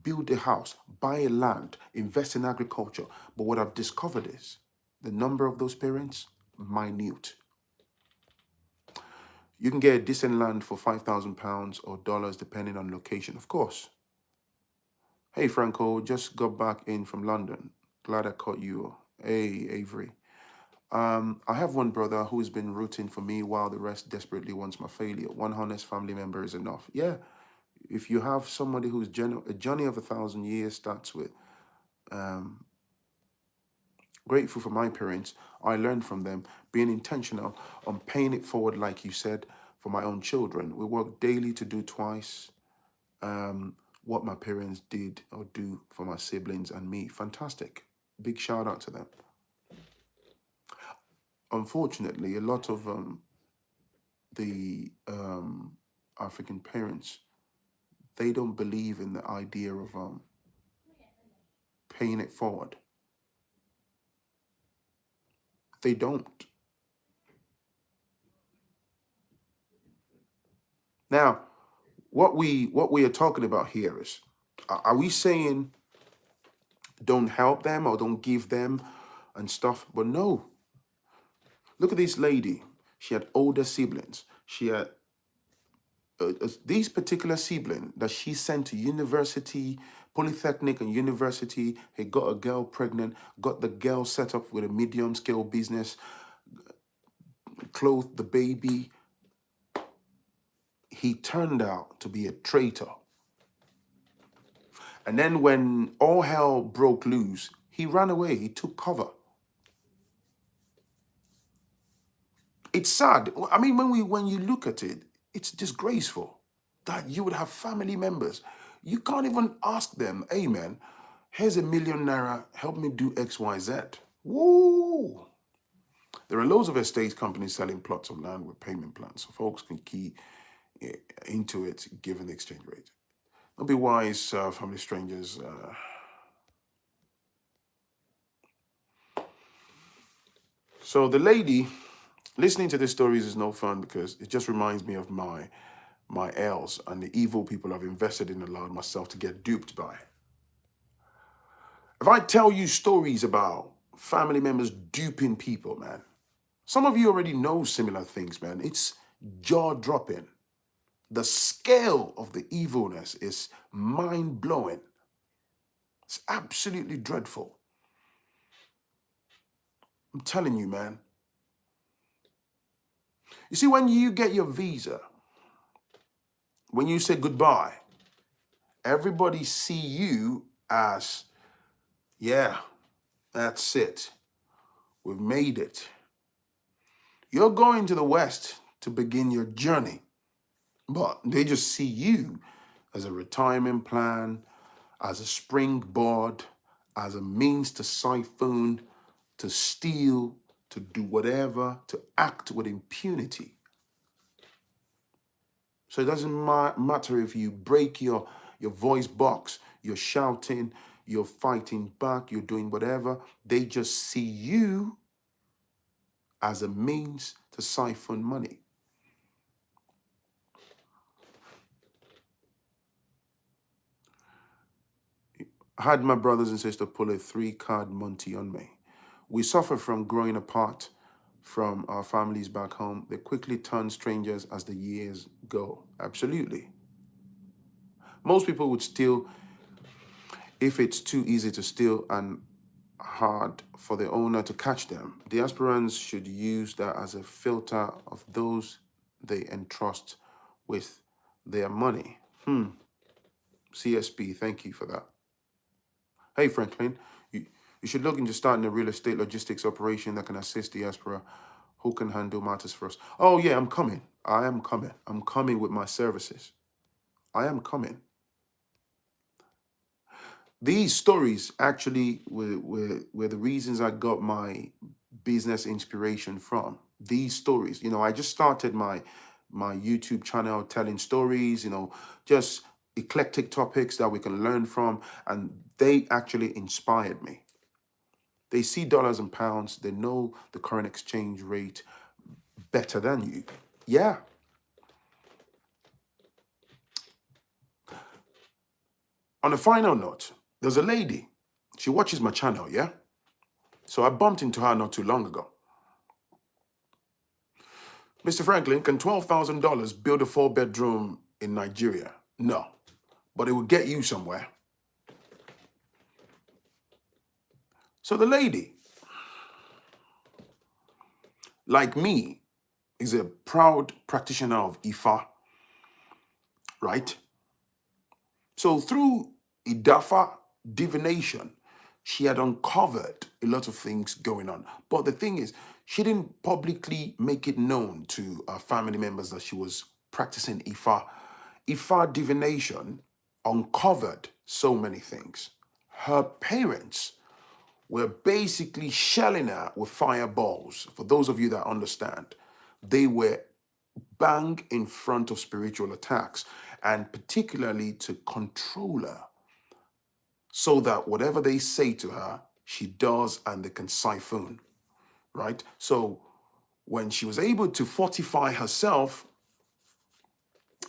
build a house, buy a land, invest in agriculture. But what I've discovered is the number of those parents, minute. You can get a decent land for £5,000 or dollars, depending on location, of course. Hey, Franco, just got back in from London. Glad I caught you. Hey, Avery. I have one brother who's been rooting for me while the rest desperately wants my failure. One honest family member is enough. Yeah, if you have somebody who's a journey of 1,000 years starts with, grateful for my parents. I learned from them, being intentional on paying it forward, like you said, for my own children. We work daily to do twice what my parents did or do for my siblings and me. Fantastic. Big shout out to them. Unfortunately, a lot of the African parents, they don't believe in the idea of paying it forward. They don't. Now, what we are talking about here is, are we saying don't help them or don't give them and stuff? But no. Look at this lady. She had older siblings. She had these particular sibling that she sent to university, polytechnic and university, he got a girl pregnant, got the girl set up with a medium scale business, clothed the baby. He turned out to be a traitor. And then when all hell broke loose, he ran away, he took cover. It's sad. I mean, when you look at it, it's disgraceful that you would have family members. You can't even ask them, hey man, here's ₦1,000,000, help me do X, Y, Z. Woo! There are loads of estate companies selling plots of land with payment plans, so folks can key into it given the exchange rate. Don't be wise, family strangers. So the lady, listening to these stories is no fun because it just reminds me of my L's and the evil people I've invested in and allowed myself to get duped by. If I tell you stories about family members duping people, man, some of you already know similar things, man. It's jaw-dropping. The scale of the evilness is mind-blowing. It's absolutely dreadful. I'm telling you, man. You see, when you get your visa, when you say goodbye, everybody see you as, yeah, that's it. We've made it. You're going to the West to begin your journey, but they just see you as a retirement plan, as a springboard, as a means to siphon, to steal, to do whatever, to act with impunity. So it doesn't matter if you break your voice box, you're shouting, you're fighting back, you're doing whatever. They just see you as a means to siphon money. I had my brothers and sisters pull a 3-card Monty on me. We suffer from growing apart from our families back home. They quickly turn strangers as the years go. Absolutely. Most people would steal if it's too easy to steal and hard for the owner to catch them. Diasporans should use that as a filter of those they entrust with their money. CSP, thank you for that. Hey, Phrankleen, you should look into starting a real estate logistics operation that can assist diaspora who can handle matters for us. Oh, yeah, I'm coming. I am coming. I'm coming with my services. I am coming. These stories actually were the reasons I got my business inspiration from. These stories, I just started my YouTube channel telling stories, just eclectic topics that we can learn from, and they actually inspired me. They see dollars and pounds, they know the current exchange rate better than you. Yeah. On a final note, there's a lady, she watches my channel, yeah? So I bumped into her not too long ago. Mr. Phrankleen, can $12,000 build a 4-bedroom in Nigeria? No, but it will get you somewhere. So the lady, like me, is a proud practitioner of Ifa, right? So through Idafa divination, she had uncovered a lot of things going on. But the thing is, she didn't publicly make it known to her family members that she was practicing Ifa. Ifa divination uncovered so many things. Her parents were basically shelling her with fireballs. For those of you that understand, they were bang in front of spiritual attacks, and particularly to control her, so that whatever they say to her, she does, and they can siphon, right? So when she was able to fortify herself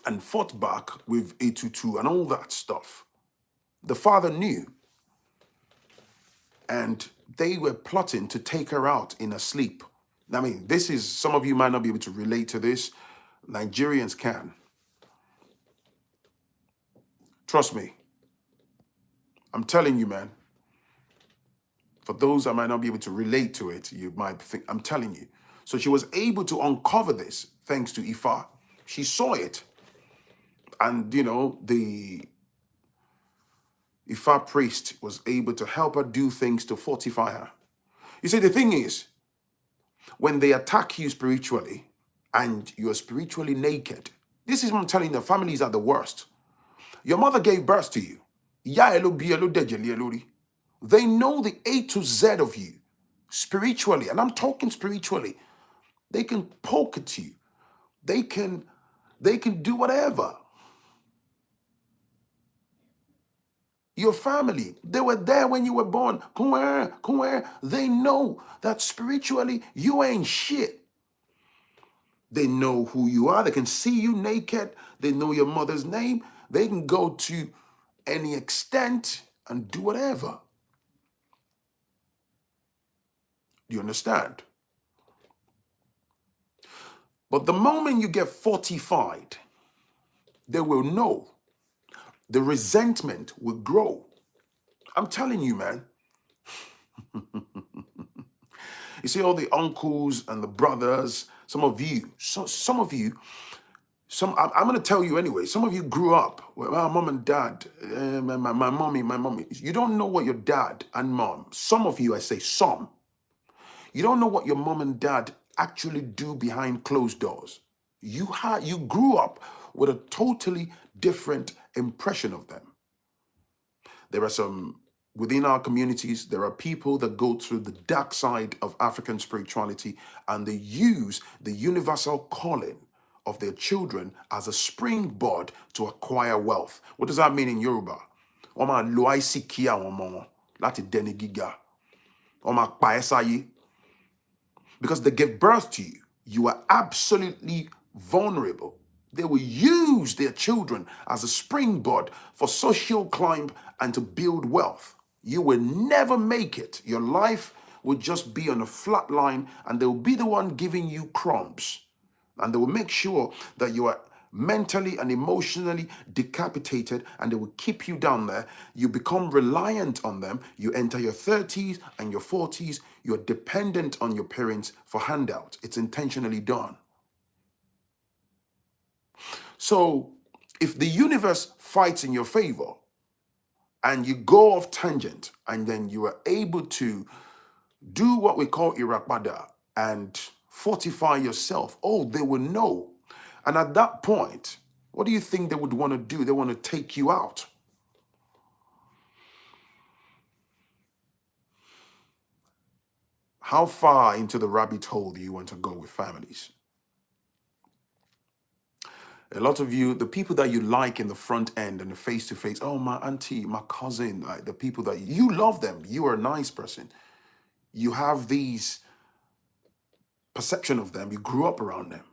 and fought back with 822 and all that stuff, the father knew, and they were plotting to take her out in her sleep. I mean, this is, some of you might not be able to relate to this. Nigerians can. Trust me. I'm telling you, man. For those that might not be able to relate to it, you might think, I'm telling you. So she was able to uncover this thanks to Ifa. She saw it. And, you know, the Ifa priest was able to help her do things to fortify her. You see, the thing is, when they attack you spiritually and you're spiritually naked, this is what I'm telling you, the families are the worst. Your mother gave birth to you. They know the A to Z of you spiritually, and I'm talking spiritually. They can poke at you. They can do whatever. Your family, they were there when you were born. They know that spiritually you ain't shit. They know who you are. They can see you naked. They know your mother's name. They can go to any extent and do whatever. You understand? But the moment you get fortified, they will know. The resentment will grow. I'm telling you, man. You see all the uncles and the brothers, some of you, I'm going to tell you anyway, some of you grew up with mom and dad, my mommy. You don't know what your dad and mom, some of you, I say some, you don't know what your mom and dad actually do behind closed doors. You grew up with a totally different impression of them. There are some, within our communities, there are people that go through the dark side of African spirituality and they use the universal calling of their children as a springboard to acquire wealth. What does that mean in Yoruba? Oma lo aisiki awon omo won lati deni giga. Oma pa esaye. Because they give birth to you. You are absolutely vulnerable. They will use their children as a springboard for social climb and to build wealth. You will never make it. Your life will just be on a flat line and they will be the one giving you crumbs. And they will make sure that you are mentally and emotionally decapitated and they will keep you down there. You become reliant on them. You enter your 30s and your 40s. You're dependent on your parents for handout. It's intentionally done. So if the universe fights in your favor and you go off tangent and then you are able to do what we call Irakbada and fortify yourself, oh, they will know. And at that point, what do you think they would want to do? They want to take you out. How far into the rabbit hole do you want to go with families? A lot of you, the people that you like in the front end and the face-to-face, oh, my auntie, my cousin, like the people that you love them, you are a nice person. You have these perception of them, you grew up around them.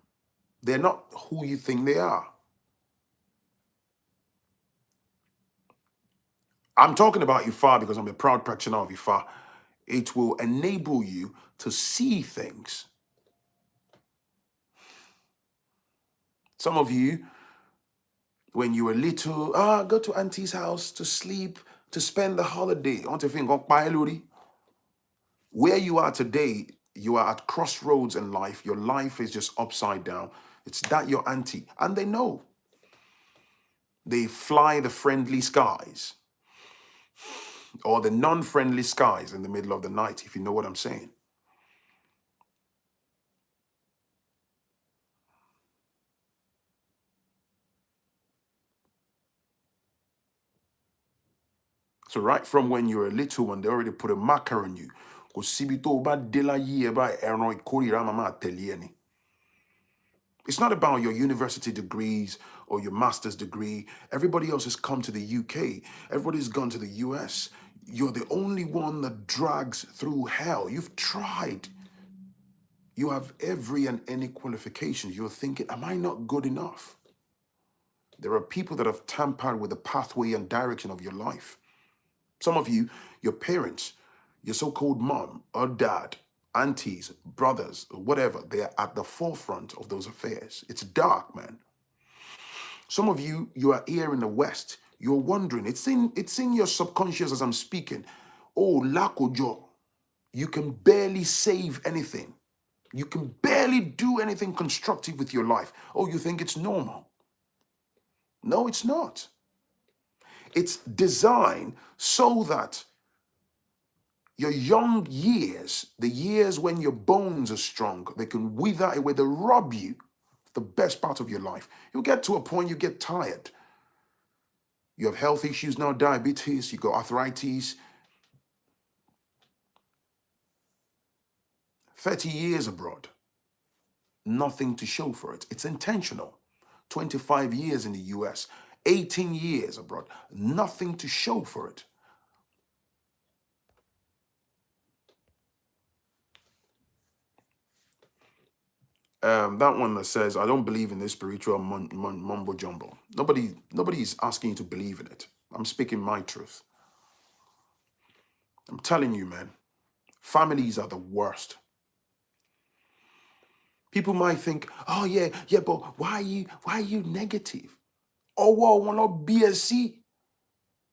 They're not who you think they are. I'm talking about Ifa because I'm a proud practitioner of Ifa. It will enable you to see things. Some of you, when you were little, go to auntie's house to sleep, to spend the holiday. I want to think, where you are today, you are at crossroads in life. Your life is just upside down. It's that your auntie. And they know. They fly the friendly skies or the non-friendly skies in the middle of the night, if you know what I'm saying. So right from when you're a little one, they already put a marker on you. It's not about your university degrees or your master's degree. Everybody else has come to the UK. Everybody's gone to the US. You're the only one that drags through hell. You've tried. You have every and any qualifications. You're thinking, am I not good enough? There are people that have tampered with the pathway and direction of your life. Some of you, your parents, your so-called mom or dad, aunties, brothers, whatever, they are at the forefront of those affairs. It's dark, man. Some of you, you are here in the West. You're wondering. It's in your subconscious as I'm speaking. Oh, lakojo. You can barely save anything. You can barely do anything constructive with your life. Oh, you think it's normal? No, it's not. It's designed so that your young years, the years when your bones are strong, they can wither away, they rob you of the best part of your life. You'll get to a point you get tired. You have health issues now, diabetes, you got arthritis. 30 years abroad, nothing to show for it. It's intentional. 25 years in the US, 18 years abroad, nothing to show for it. That one that says, I don't believe in this spiritual mumbo jumbo. Nobody is asking you to believe in it. I'm speaking my truth. I'm telling you, man, families are the worst. People might think, oh yeah, but why are you negative? Oh, well, will not be a see.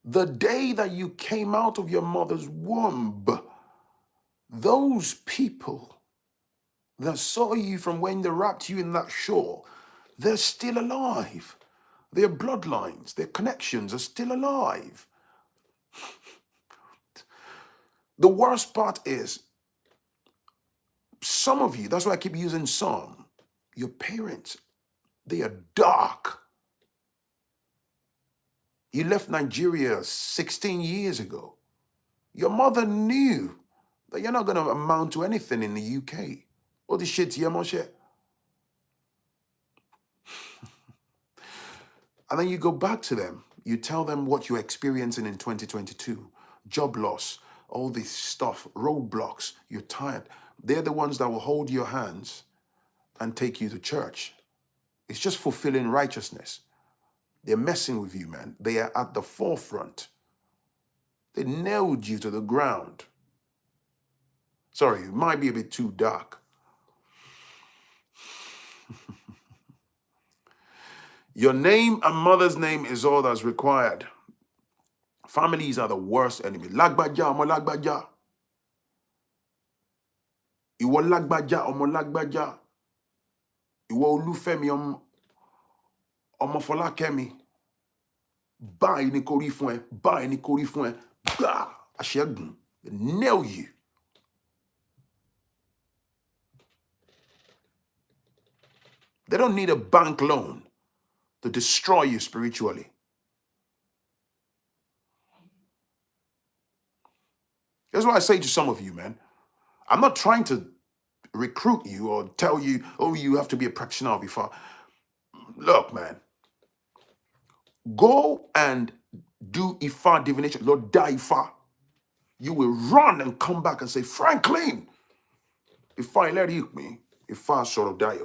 The day that you came out of your mother's womb, those people that saw you from when they wrapped you in that shawl, they're still alive. Their bloodlines, their connections are still alive. The worst part is, some of you, that's why I keep using some, your parents, they are dark. You left Nigeria 16 years ago. Your mother knew that you're not going to amount to anything in the UK. All this shit, yeah, Moshe. And then you go back to them. You tell them what you're experiencing in 2022. Job loss, all this stuff, roadblocks, you're tired. They're the ones that will hold your hands and take you to church. It's just fulfilling righteousness. They're messing with you, man. They are at the forefront. They nailed you to the ground. Sorry, it might be a bit too dark. Your name and mother's name is all that's required. Families are the worst enemy. Lagbaja, omo lagbaja. Ìwọ lágbájá, ọmọ lágbájá. Ìwọ Olúfẹ́mi, ọmọ Fọlákẹ́mi. Báyìí ni kò rí fún ẹ. Báyìí ni kò rí fún ẹ. Gbà, àṣẹ́gun. They nail you. They don't need a bank loan to destroy you spiritually. That's why I say to some of you, man, I'm not trying to recruit you or tell you, oh, you have to be a practitioner of Ifa. Look, man, go and do Ifa divination. Lord, die Ifa. You will run and come back and say, Phrankleen, Ifa let me, Ifa sort of die.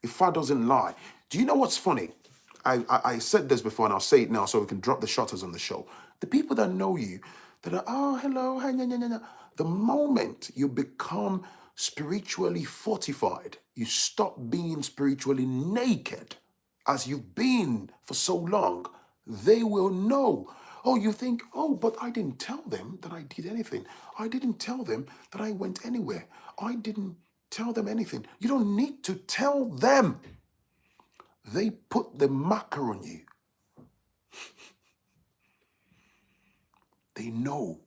Ifa doesn't lie. Do you know what's funny? I said this before and I'll say it now so we can drop the shutters on the show. The people that know you, that are, oh, hello, hi, nya, nya, nya, nya. The moment you become spiritually fortified, you stop being spiritually naked as you've been for so long, they will know. Oh, you think, oh, but I didn't tell them that I did anything. I didn't tell them that I went anywhere. I didn't tell them anything. You don't need to tell them. They put the marker on you. They know.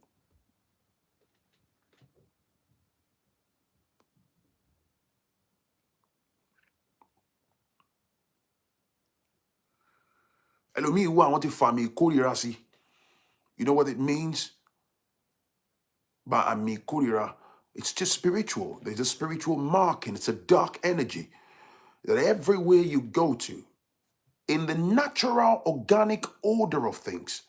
Ẹlòmíì wà wọ́n ti fà mí ìkórìíra sí. You know what it means? By àmì ìkórìíra. It's just spiritual. There's a spiritual marking. It's a dark energy that everywhere you go to, in the natural, organic order of things,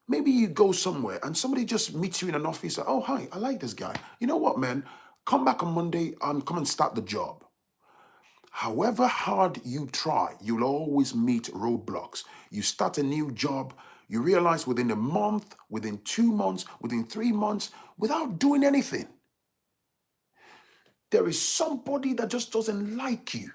maybe you go somewhere and somebody just meets you in an office. Oh, hi, I like this guy. You know what, man? Come back on Monday and come and start the job. However hard you try, you'll always meet roadblocks. You start a new job, you realize within a month, within 2 months, within 3 months, without doing anything, there is somebody that just doesn't like you.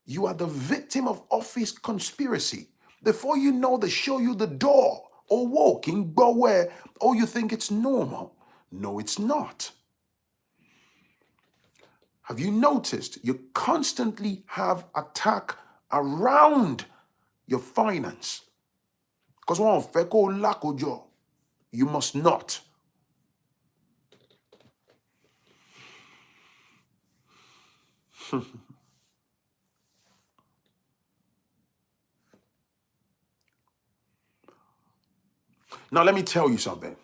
You are the victim of office conspiracy. Before you know, they show you the door or walking, but where, oh, you think it's normal. No, it's not. Have you noticed you constantly have attack around your finance? Because one feko lakojo, you must not. Now let me tell you something.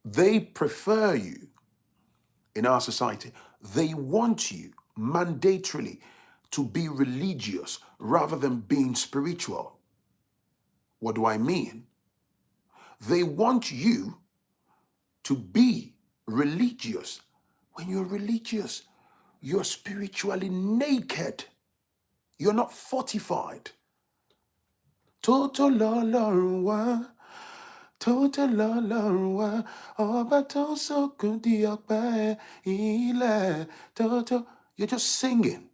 They prefer you in our society. They want you mandatorily to be religious rather than being spiritual. What do I mean? They want you to be religious. When you're religious, you're spiritually naked. You're not fortified. Total Ọlọ́run wá, total Ọlọ́run wá, ọba tó sókun di ọpẹ́ ilẹ̀, total. You're just singing.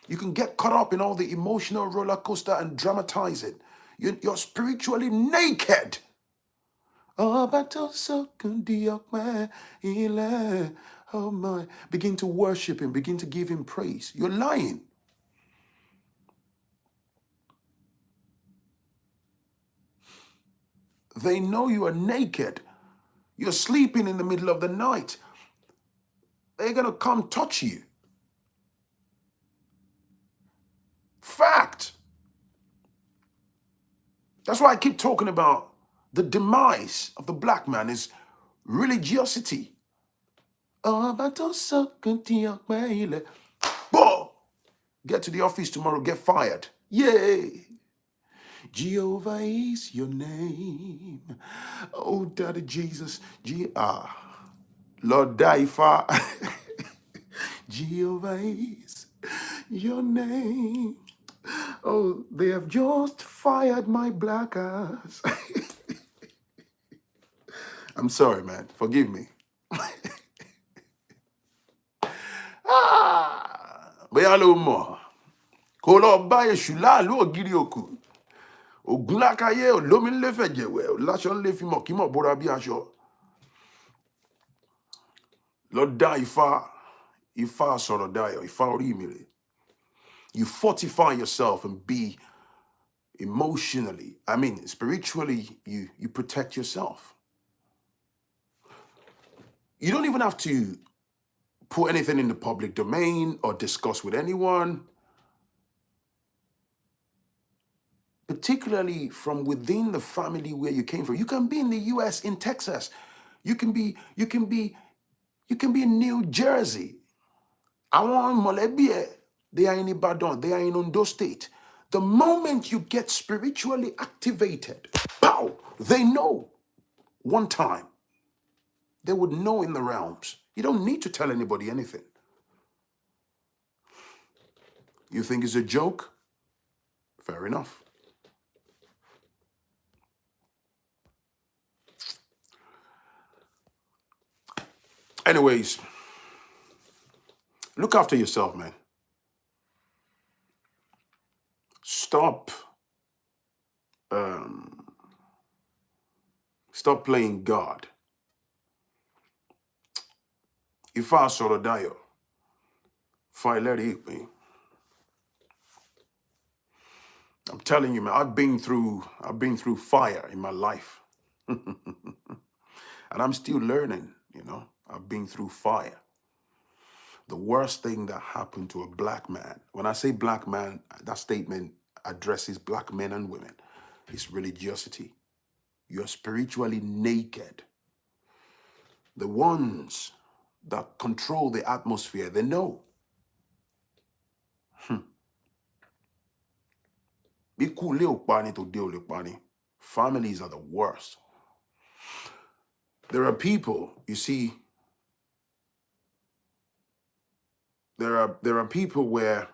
You can get caught up in all the emotional roller coaster and dramatize it. You're spiritually naked. Ọba tó sókun di ọpẹ́ ilẹ̀. Oh my. Begin to worship him. Begin to give him praise. You're lying. They know you are naked. You're sleeping in the middle of the night. They're going to come touch you. Fact. That's why I keep talking about the demise of the black man is religiosity. But get to the office tomorrow, get fired. Yay! Jehovah is your name. Oh, Daddy Jesus. Lord Daifa. Jehovah is your name. Oh, they have just fired my black ass. I'm sorry, man. Forgive me. Bóyá ló mọ̀. Kó lọ bá èṣù láàlú ògiri òkú. Ògún lákàyé olómi ńlé fẹ̀jẹ̀wẹ̀ láṣọ ńlé fi mọ̀ kí mọ̀ bóra bí aṣọ. Lọ dá Ifá sọ̀rọ̀ dayọ̀, Ifá orí mi rè. You fortify yourself and be emotionally, spiritually, you protect yourself. You don't even have to put anything in the public domain or discuss with anyone, particularly from within the family where you came from. You can be in the US, in Texas. You can be in New Jersey. Àwọn mọ̀lẹ́bí ẹ̀, they are in Ibadan, they are in Ondo State. The moment you get spiritually activated, pow, they know. One time, they would know in the realms. You don't need to tell anybody anything. You think it's a joke? Fair enough. Anyways, look after yourself, man. Stop playing God. Ifá sọ̀rọ̀ dayọ̀, Fá ẹlẹ́rìí ìpín. I'm telling you, man, I've been through fire in my life. And I'm still learning, I've been through fire. The worst thing that happened to a black man, when I say black man, that statement addresses black men and women, is religiosity. You're spiritually naked. The ones that control the atmosphere, they know. Families are the worst. There are people, you see, there are people where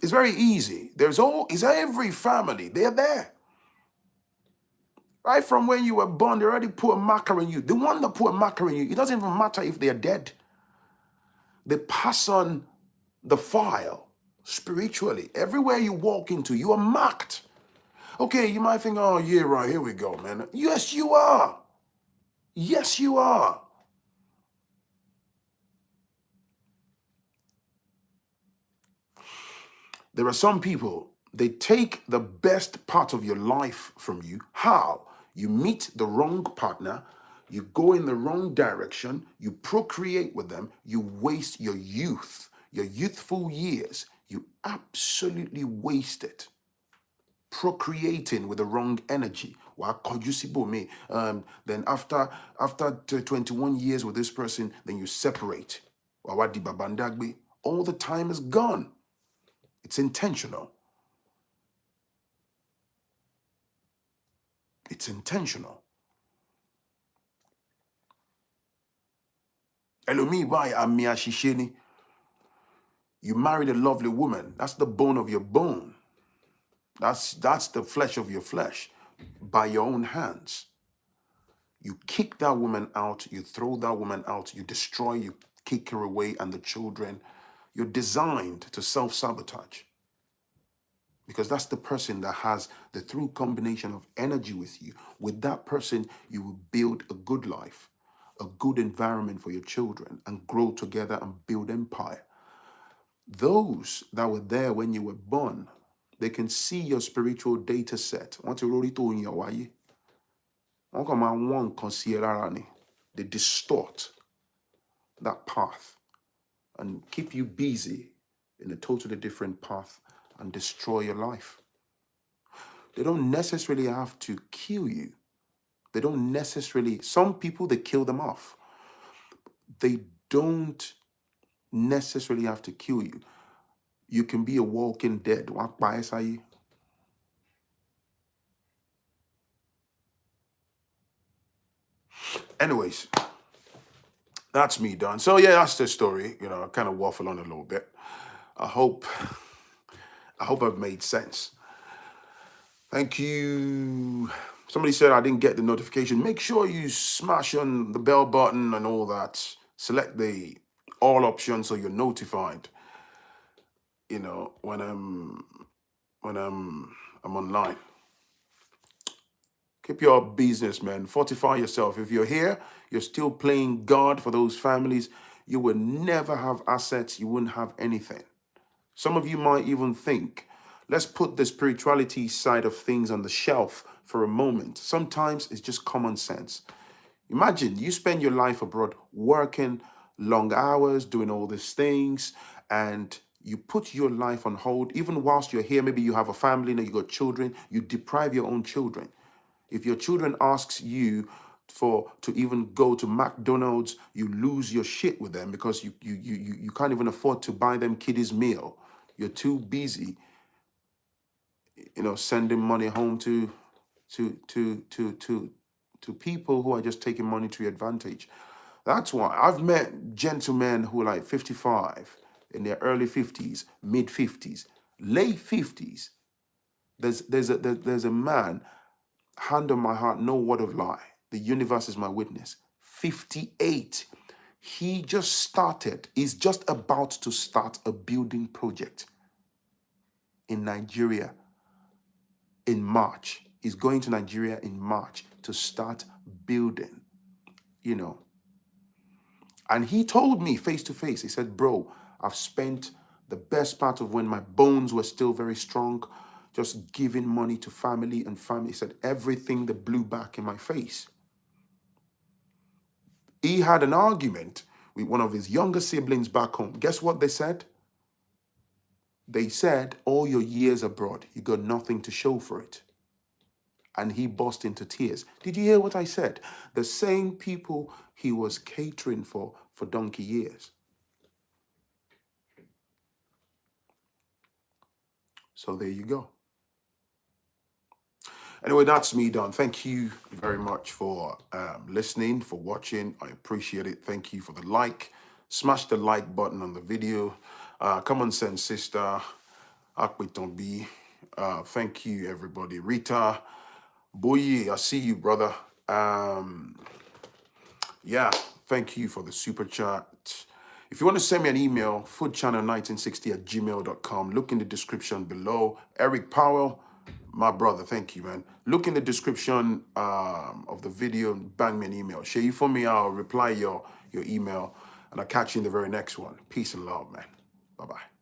it's very easy. It's every family, they're there. Right from when you were born, they already put a marker on you. The one that put a marker on you, it doesn't even matter if they're dead. They pass on the file spiritually. Everywhere you walk into, you are marked. Okay, you might think, oh, yeah, right, here we go, man. Yes, you are. Yes, you are. There are some people, they take the best part of your life from you. How? You meet the wrong partner, you go in the wrong direction, you procreate with them, you waste your youth, your youthful years. You absolutely waste it procreating with the wrong energy. Then after 21 years with this person, then you separate. All the time is gone. It's intentional. It's intentional. Elomi why amia shisheni. You married a lovely woman. That's the bone of your bone. That's the flesh of your flesh. By your own hands. You kick that woman out, you throw that woman out, you destroy, you kick her away, and the children. You're designed to self-sabotage. Because that's the person that has the true combination of energy with you. With that person, you will build a good life, a good environment for your children, and grow together and build empire. Those that were there when you were born, they can see your spiritual data set. They distort that path and keep you busy in a totally different path and destroy your life. They don't necessarily have to kill you. They don't necessarily, some people, they kill them off. They don't necessarily have to kill you. You can be a walking dead. Anyways, that's me done. So yeah, that's the story. You know, I kind of waffle on a little bit. I hope I've made sense. Thank you. Somebody said I didn't get the notification. Make sure you smash on the bell button and all that. Select the all option so you're notified. You know, when I'm online. Keep your business, man. Fortify yourself. If you're here, you're still playing God for those families, you will never have assets. You wouldn't have anything. Some of you might even think, let's put the spirituality side of things on the shelf for a moment. Sometimes it's just common sense. Imagine you spend your life abroad working long hours, doing all these things, and you put your life on hold. Even whilst you're here, maybe you have a family and you got children, you deprive your own children. If your children asks you to even go to McDonald's, you lose your shit with them because you can't even afford to buy them kiddies meal. You're too busy, you know, sending money home to people who are just taking monetary advantage. That's why I've met gentlemen who are like 55, in their early 50s, mid 50s, late 50s. There's a man, hand on my heart, no word of lie. The universe is my witness. 58. He's just about to start a building project in Nigeria in March. He's going to Nigeria in March to start building, you know. And he told me face to face, he said, bro, I've spent the best part of when my bones were still very strong, just giving money to family and family. He said, everything that blew back in my face. He had an argument with one of his younger siblings back home. Guess what they said? They said, all your years abroad, you got nothing to show for it. And he burst into tears. Did you hear what I said? The same people he was catering for donkey years. So there you go. Anyway, that's me done. Thank you very much for listening, for watching. I appreciate it. Thank you for the like. Smash the like button on the video. Common sense sister. Akwitombi. Thank you, everybody. Rita. Boye, I see you, brother. Yeah, thank you for the super chat. If you want to send me an email, foodchannel1960@gmail.com. Look in the description below. Eric Powell, my brother, thank you, man. Look in the description of the video and bang me an email. Share you for me, I'll reply your email, and I'll catch you in the very next one. Peace and love, man. Bye-bye.